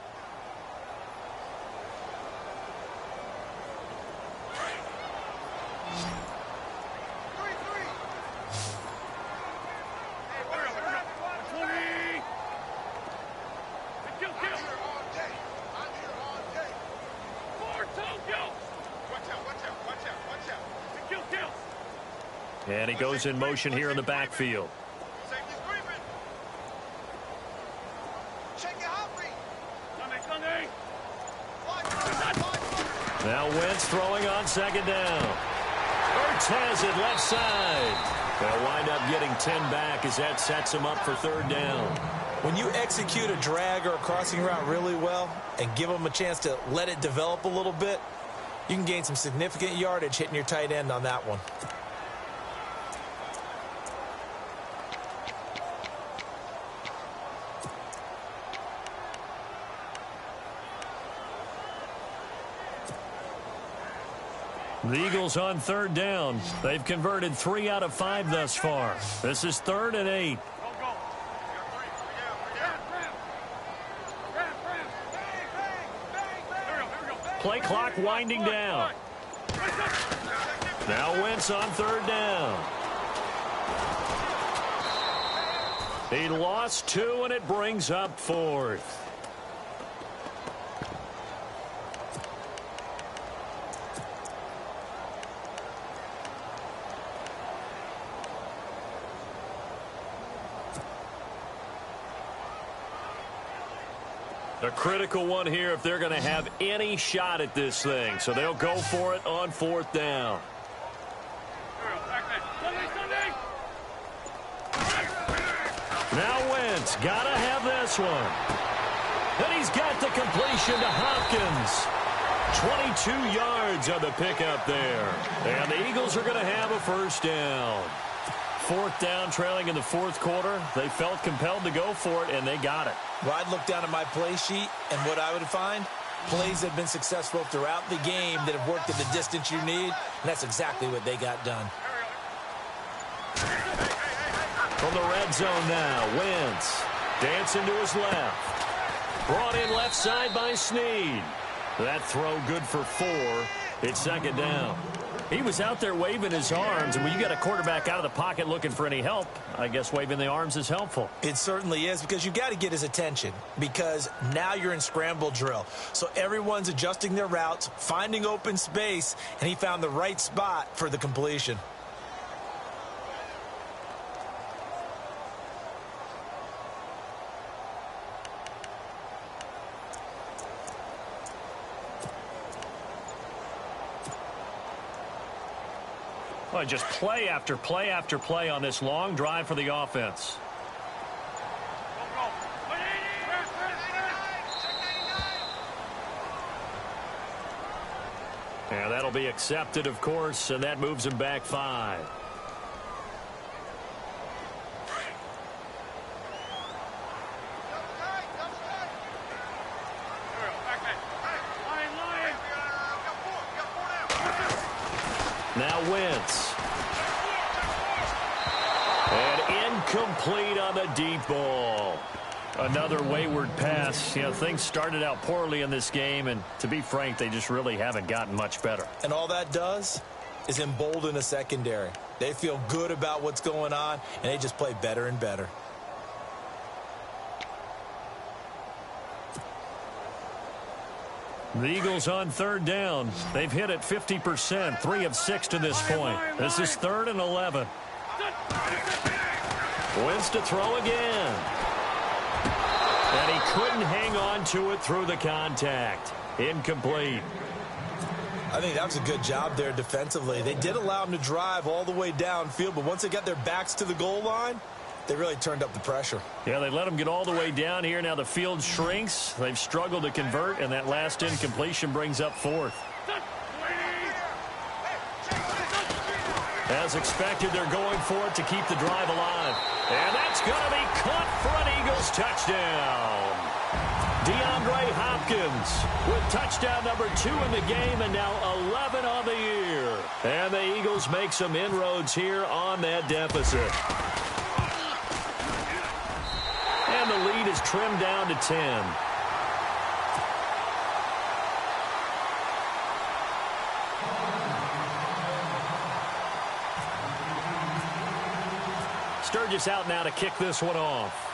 And he goes in motion here in the backfield. Now Wentz throwing on second down. Ertz has it left side. They'll wind up getting 10 back as that sets them up for third down. When you execute a drag or a crossing route really well and give them a chance to let it develop a little bit, you can gain some significant yardage hitting your tight end on that one. The Eagles on third down. They've converted 3 out of 5 thus far. This is 3rd and 8. Play clock winding down. Now Wentz on third down. He lost 2, and it brings up 4th. A critical one here if they're going to have any shot at this thing. So they'll go for it on 4th down. Now Wentz got to have this one. And he's got the completion to Hopkins. 22 yards on the pickup there. And the Eagles are going to have a first down. 4th down, trailing in the 4th quarter. They felt compelled to go for it, and they got it. Well, I'd look down at my play sheet, and what I would find, plays that have been successful throughout the game that have worked at the distance you need, and that's exactly what they got done. From the red zone now, Wentz dancing to his left. Brought in left side by Snead. That throw good for 4. It's 2nd down. He was out there waving his arms, and when you got a quarterback out of the pocket looking for any help, I guess waving the arms is helpful. It certainly is, because you got to get his attention, because now you're in scramble drill. So everyone's adjusting their routes, finding open space, and he found the right spot for the completion. Well, just play after play after play on this long drive for the offense. And that'll be accepted, of course, and that moves him back 5. Now Wentz. And incomplete on the deep ball. Another wayward pass. You know, things started out poorly in this game, and to be frank, they just really haven't gotten much better. And all that does is embolden a secondary. They feel good about what's going on, and they just play better and better. The Eagles on third down. They've hit it 50%, 3 of 6 to this point. This is 3rd and 11. Wentz to throw again. And he couldn't hang on to it through the contact. Incomplete. I think that was a good job there defensively. They did allow him to drive all the way downfield, but once they got their backs to the goal line, they really turned up the pressure. Yeah, they let them get all the way down here. Now the field shrinks. They've struggled to convert, and that last incompletion brings up 4th. As expected, they're going for it to keep the drive alive. And that's going to be caught for an Eagles touchdown. DeAndre Hopkins with touchdown number 2 in the game, and now 11 on the year. And the Eagles make some inroads here on that deficit. And the lead is trimmed down to 10. Sturgis out now to kick this one off.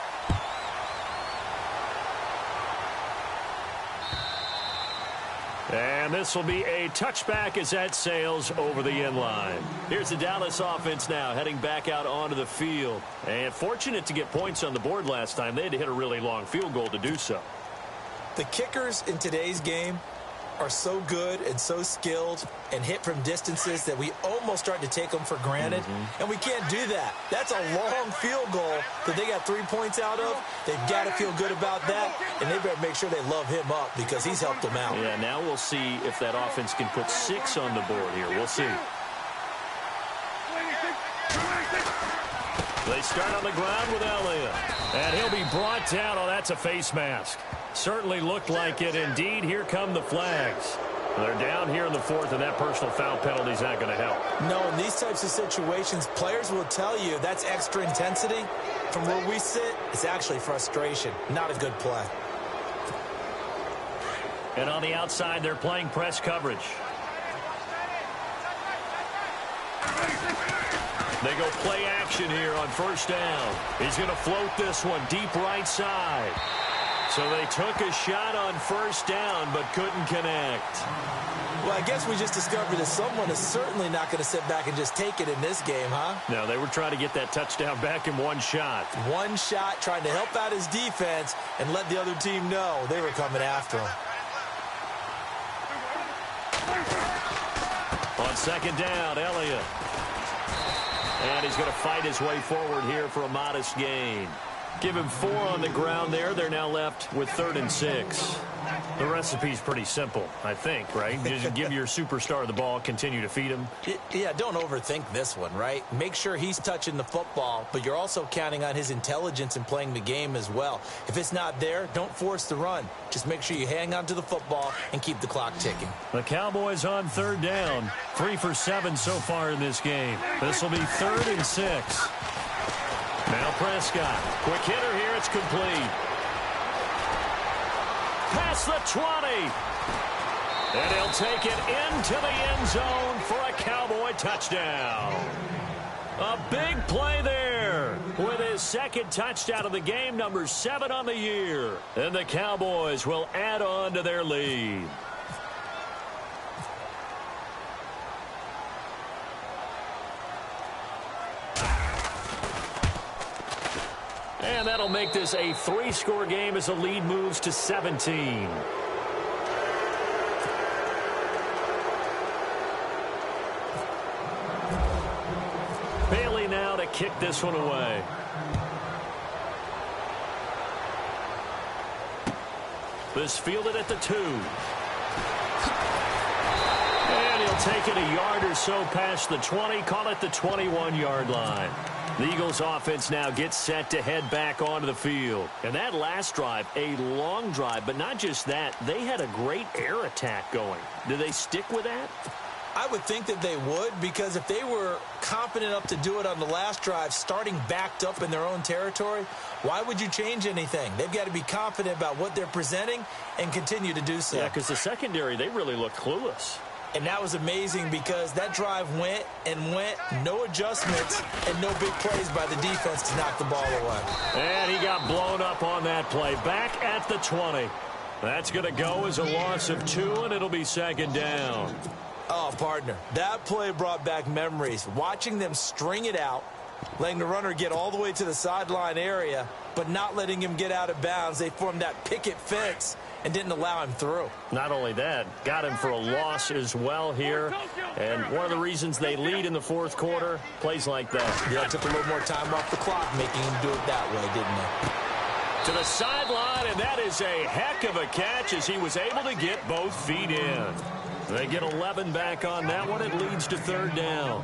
And this will be a touchback as that sails over the end line. Here's the Dallas offense now heading back out onto the field. And fortunate to get points on the board last time. They had to hit a really long field goal to do so. The kickers in today's game are so good and so skilled and hit from distances that we almost start to take them for granted, and we can't do that. That's a long field goal that they got 3 points out of. They've got to feel good about that, and they better make sure they love him up because he's helped them out. Yeah, now we'll see if that offense can put 6 on the board here. We'll see. They start on the ground with Elliott, and he'll be brought down. Oh, that's a face mask. Certainly looked like it. Indeed, here come the flags. They're down here in the fourth, and that personal foul penalty is not going to help. No, in these types of situations, players will tell you that's extra intensity. From where we sit, it's actually frustration. Not a good play. And on the outside, they're playing press coverage. They go play action here on first down. He's going to float this one deep right side. So they took a shot on first down but couldn't connect. Well, I guess we just discovered that someone is certainly not going to sit back and just take it in this game, huh? No, they were trying to get that touchdown back in one shot. One shot, trying to help out his defense and let the other team know they were coming after him. On second down, Elliott. And he's going to fight his way forward here for a modest gain. Give him 4 on the ground there. They're now left with 3rd and 6. The recipe's pretty simple, I think, right? Just give your superstar the ball, continue to feed him. Yeah, don't overthink this one, right? Make sure he's touching the football, but you're also counting on his intelligence in playing the game as well. If it's not there, don't force the run. Just make sure you hang on to the football and keep the clock ticking. The Cowboys on 3rd down. 3 for 7 so far in this game. This will be 3rd and 6. Now Prescott. Quick hitter here. It's complete. Past the 20. And he'll take it into the end zone for a Cowboy touchdown. A big play there with his 2nd touchdown of the game, number 7 on the year. And the Cowboys will add on to their lead. And that'll make this a 3-score game as the lead moves to 17. Bailey now to kick this one away. This fielded at the 2. And he'll take it a yard or so past the 20, call it the 21-yard line. The Eagles offense now gets set to head back onto the field. And that last drive, a long drive, but not just that, they had a great air attack going. Do they stick with that? I would think that they would, because if they were confident enough to do it on the last drive, starting backed up in their own territory, why would you change anything? They've got to be confident about what they're presenting and continue to do so. Yeah, because the secondary, they really looked clueless. And that was amazing because that drive went and went, no adjustments, and no big plays by the defense to knock the ball away. And he got blown up on that play. Back at the 20. That's going to go as a loss of 2, and it'll be 2nd down. Oh, partner, that play brought back memories. Watching them string it out, letting the runner get all the way to the sideline area, but not letting him get out of bounds. They formed that picket fence and didn't allow him through. Not only that, got him for a loss as well here. And one of the reasons they lead in the 4th quarter, plays like that. Yeah, it took a little more time off the clock, making him do it that way, didn't it? To the sideline, and that is a heck of a catch as he was able to get both feet in. They get 11 back on that one. It leads to 3rd down.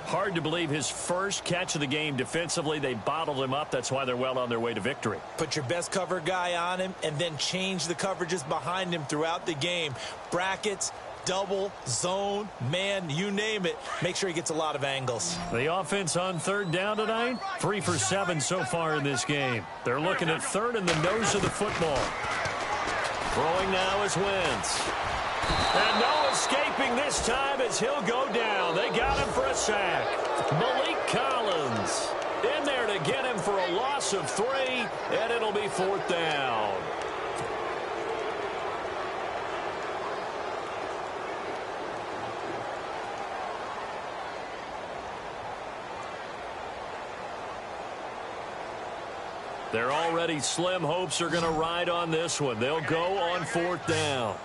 Hard to believe his first catch of the game defensively. They bottled him up. That's why they're well on their way to victory. Put your best cover guy on him and then change the coverages behind him throughout the game. Brackets, double, zone, man, you name it. Make sure he gets a lot of angles. The offense on 3rd down tonight, 3 for 7 so far in this game. They're looking at 3rd in the nose of the football. Throwing now is Wentz. And no escaping this time as he'll go down. They got him for a sack. Malik Collins in there to get him for a loss of 3, and it'll be 4th down. Their already slim hopes are going to ride on this one. They'll go on 4th down.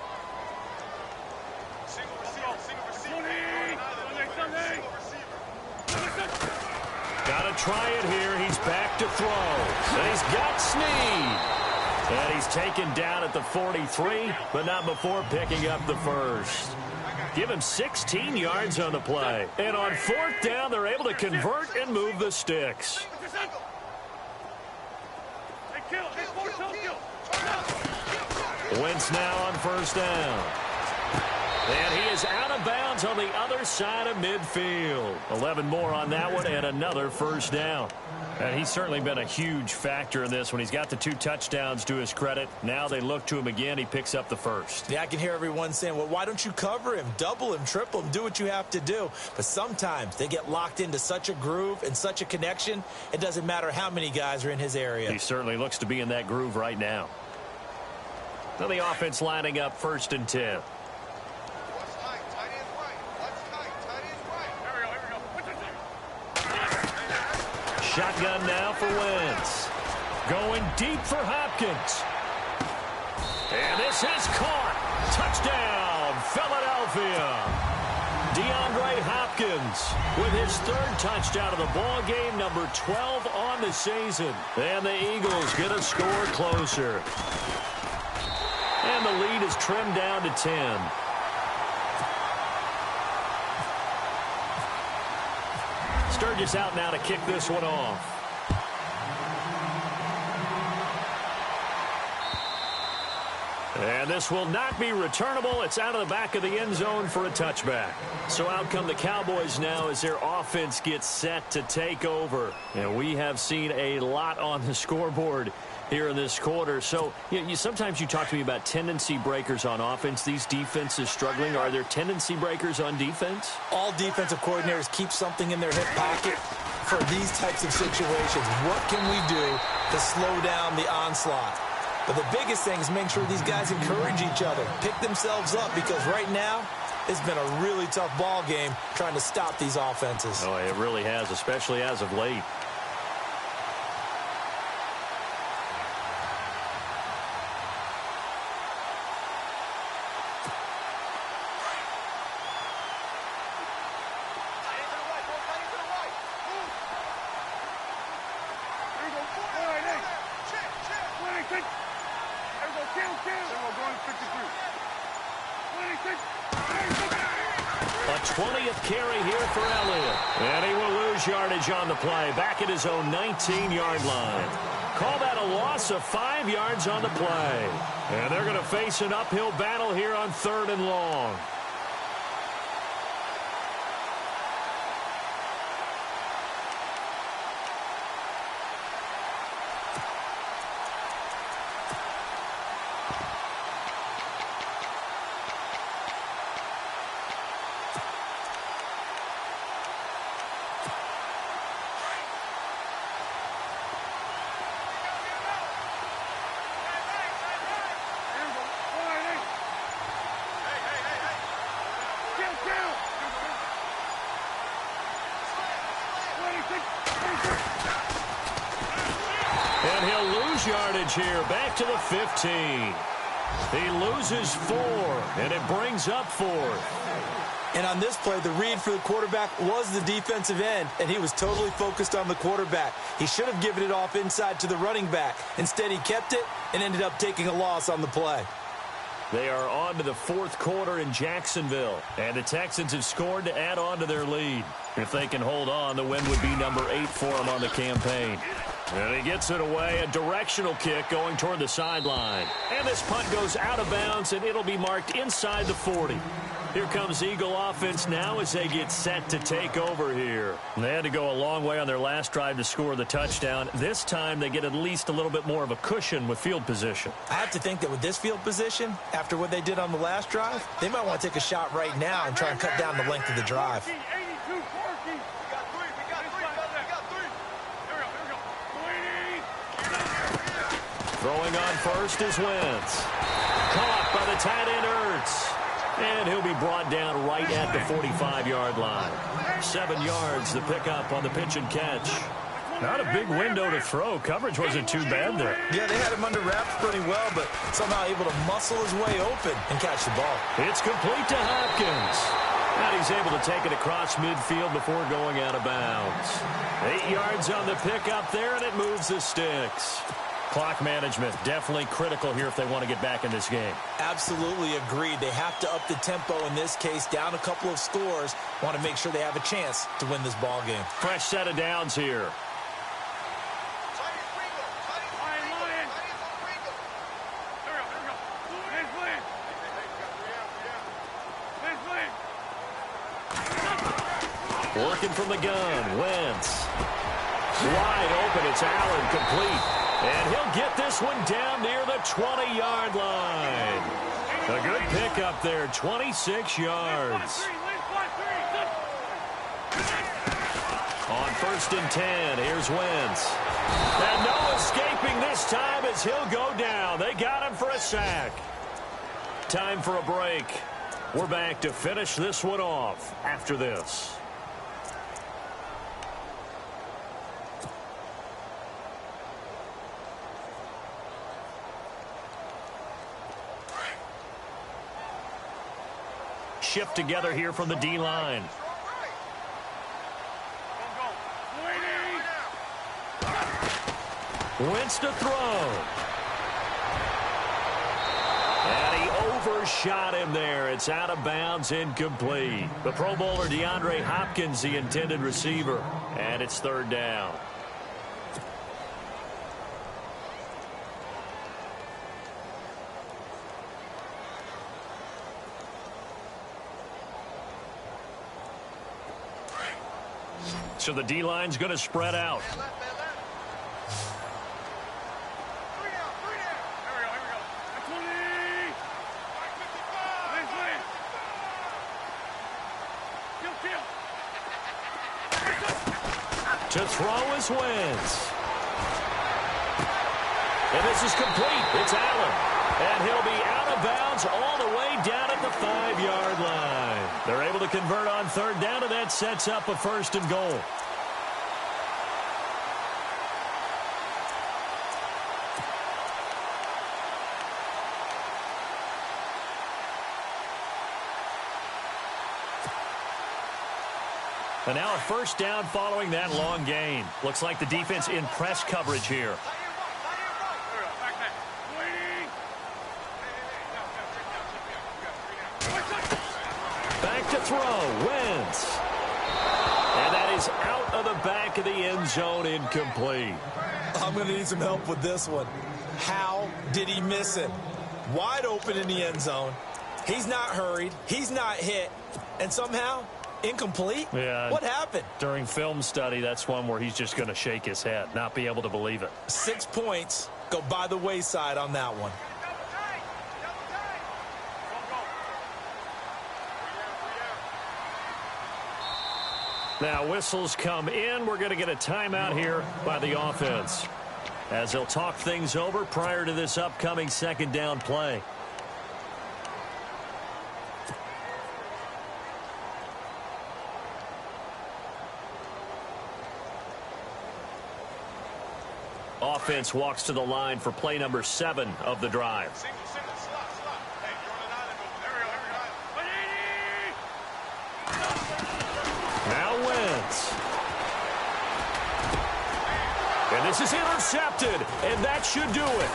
try it here. He's back to throw. And he's got Snead. And he's taken down at the 43, but not before picking up the first. Give him 16 yards on the play. And on fourth down, they're able to convert and move the sticks. Wentz now on first down. And he is out of bounds on the other side of midfield. 11 more on that one and another first down. And he's certainly been a huge factor in this when he's got the 2 touchdowns to his credit. Now they look to him again. He picks up the first. Yeah, I can hear everyone saying, well, why don't you cover him, double him, triple him, do what you have to do. But sometimes they get locked into such a groove and such a connection, it doesn't matter how many guys are in his area. He certainly looks to be in that groove right now. Now the offense lining up 1st and 10. Shotgun now for Wentz. Going deep for Hopkins. And this is caught. Touchdown, Philadelphia. DeAndre Hopkins with his 3rd touchdown of the ball game, number 12 on the season. And the Eagles get a score closer. And the lead is trimmed down to 10. Sturgis out now to kick this one off. And this will not be returnable. It's out of the back of the end zone for a touchback. So out come the Cowboys now as their offense gets set to take over. And we have seen a lot on the scoreboard here in this quarter. So sometimes you talk to me about tendency breakers on offense. These defenses struggling. Are there tendency breakers on defense? All defensive coordinators keep something in their hip pocket for these types of situations. What can we do to slow down the onslaught? But the biggest thing is make sure these guys encourage each other, pick themselves up, because right now it's been a really tough ball game trying to stop these offenses. Oh, it really has, especially as of late. A 20th carry here for Elliott. And he will lose yardage on the play. Back at his own 19-yard line. Call that a loss of 5 yards on the play. And they're going to face an uphill battle here on 3rd and long. And he'll lose yardage here, back to the 15. He loses 4, and it brings up 4th. And on this play, the read for the quarterback was the defensive end, and he was totally focused on the quarterback. He should have given it off inside to the running back. Instead, he kept it and ended up taking a loss on the play. They are on to the 4th quarter in Jacksonville, and the Texans have scored to add on to their lead. If they can hold on, the win would be number 8 for them on the campaign. And he gets it away, a directional kick going toward the sideline. And this punt goes out of bounds, and it'll be marked inside the 40. Here comes Eagle offense now as they get set to take over here. And they had to go a long way on their last drive to score the touchdown. This time they get at least a little bit more of a cushion with field position. I have to think that with this field position, after what they did on the last drive, they might want to take a shot right now and try and cut down the length of the drive. Throwing on first is Wentz. Caught by the tight end Ertz. And he'll be brought down right at the 45-yard line. 7 yards the pickup on the pitch and catch. Not a big window to throw. Coverage wasn't too bad there. Yeah, they had him under wraps pretty well, but somehow able to muscle his way open and catch the ball. It's complete to Hopkins. And he's able to take it across midfield before going out of bounds. 8 yards on the pickup there, and it moves the sticks. Clock management definitely critical here if they want to get back in this game. Absolutely agreed. They have to up the tempo in this case, down a couple of scores. Want to make sure they have a chance to win this ball game. Fresh set of downs here. Working from the gun, Wentz. Wide open, it's Allen, complete. And he'll get this one down near the 20-yard line. A good pickup there, 26 yards. On 1st and 10, here's Wentz. And no escaping this time as he'll go down. They got him for a sack. Time for a break. We're back to finish this one off after this. Shift together here from the D-line. Wentz to throw. And he overshot him there. It's out of bounds, incomplete. The Pro Bowler DeAndre Hopkins, the intended receiver. And it's 3rd down. So the D-line's going to spread out. To throw is Wentz. And this is complete. It's Allen. And he'll be out of bounds all the way down at the 5-yard line. They're able to convert on 3rd down, and that sets up a 1st and goal. And now a 1st down following that long gain. Looks like the defense in press coverage here. Back to throw, Wentz. And that is out of the back of the end zone, incomplete. I'm going to need some help with this one. How did he miss it? Wide open in the end zone. He's not hurried. He's not hit. And somehow, incomplete? Yeah. What happened? During film study, that's one where he's just going to shake his head, not be able to believe it. 6 points go by the wayside on that one. Now whistles come in. We're going to get a timeout here by the offense as they'll talk things over prior to this upcoming 2nd down play. Offense walks to the line for play number 7 of the drive. Now Wentz. And this is intercepted, and that should do it.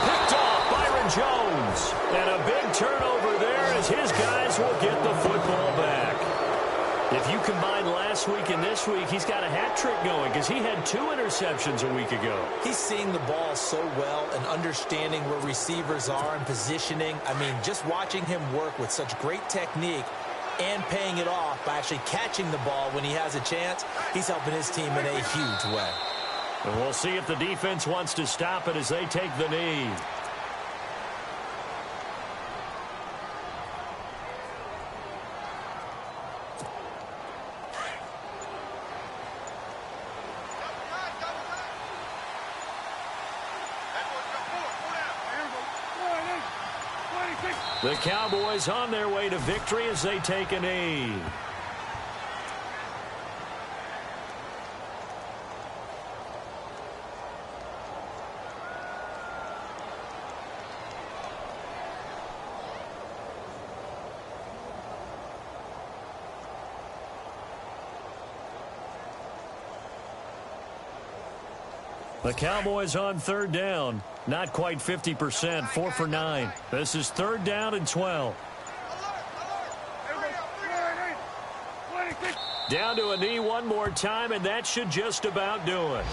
Picked off Byron Jones. And a big turnover there as his guys will get the football back. If you combine last week and this week, he's got a hat trick going because he had 2 interceptions a week ago. He's seeing the ball so well and understanding where receivers are and positioning. I mean, just watching him work with such great technique and paying it off by actually catching the ball when he has a chance, he's helping his team in a huge way. And we'll see if the defense wants to stop it as they take the knee. The Cowboys on their way to victory as they take a knee. The Cowboys on third down. Not quite 50%, 4 for 9. This is third down and 12. Down to a knee one more time, and that should just about do it.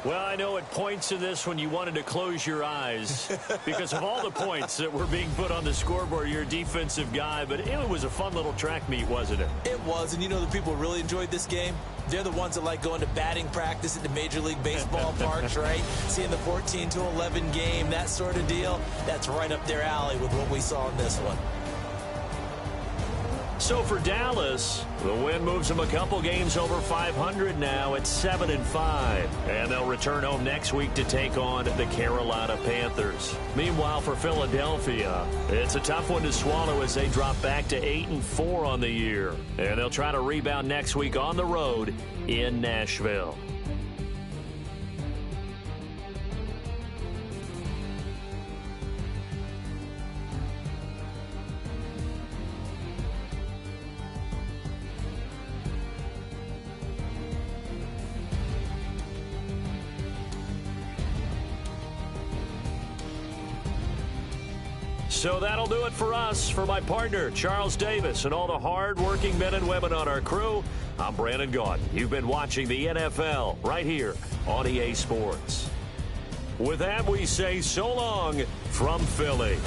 Well, I know at points in this when you wanted to close your eyes because of all the points that were being put on the scoreboard. You're a defensive guy, but it was a fun little track meet, wasn't it? It was, and you know the people who really enjoyed this game? They're the ones that like going to batting practice at the Major League Baseball parks, right? Seeing the 14-11 game, that sort of deal. That's right up their alley with what we saw in this one. So for Dallas, the win moves them a couple games over 500 now at 7-5. And they'll return home next week to take on the Carolina Panthers. Meanwhile, for Philadelphia, it's a tough one to swallow as they drop back to 8-4 on the year. And they'll try to rebound next week on the road in Nashville. So that'll do it for us. For my partner, Charles Davis, and all the hard-working men and women on our crew, I'm Brandon Gaudin. You've been watching the NFL right here on EA Sports. With that, we say so long from Philly.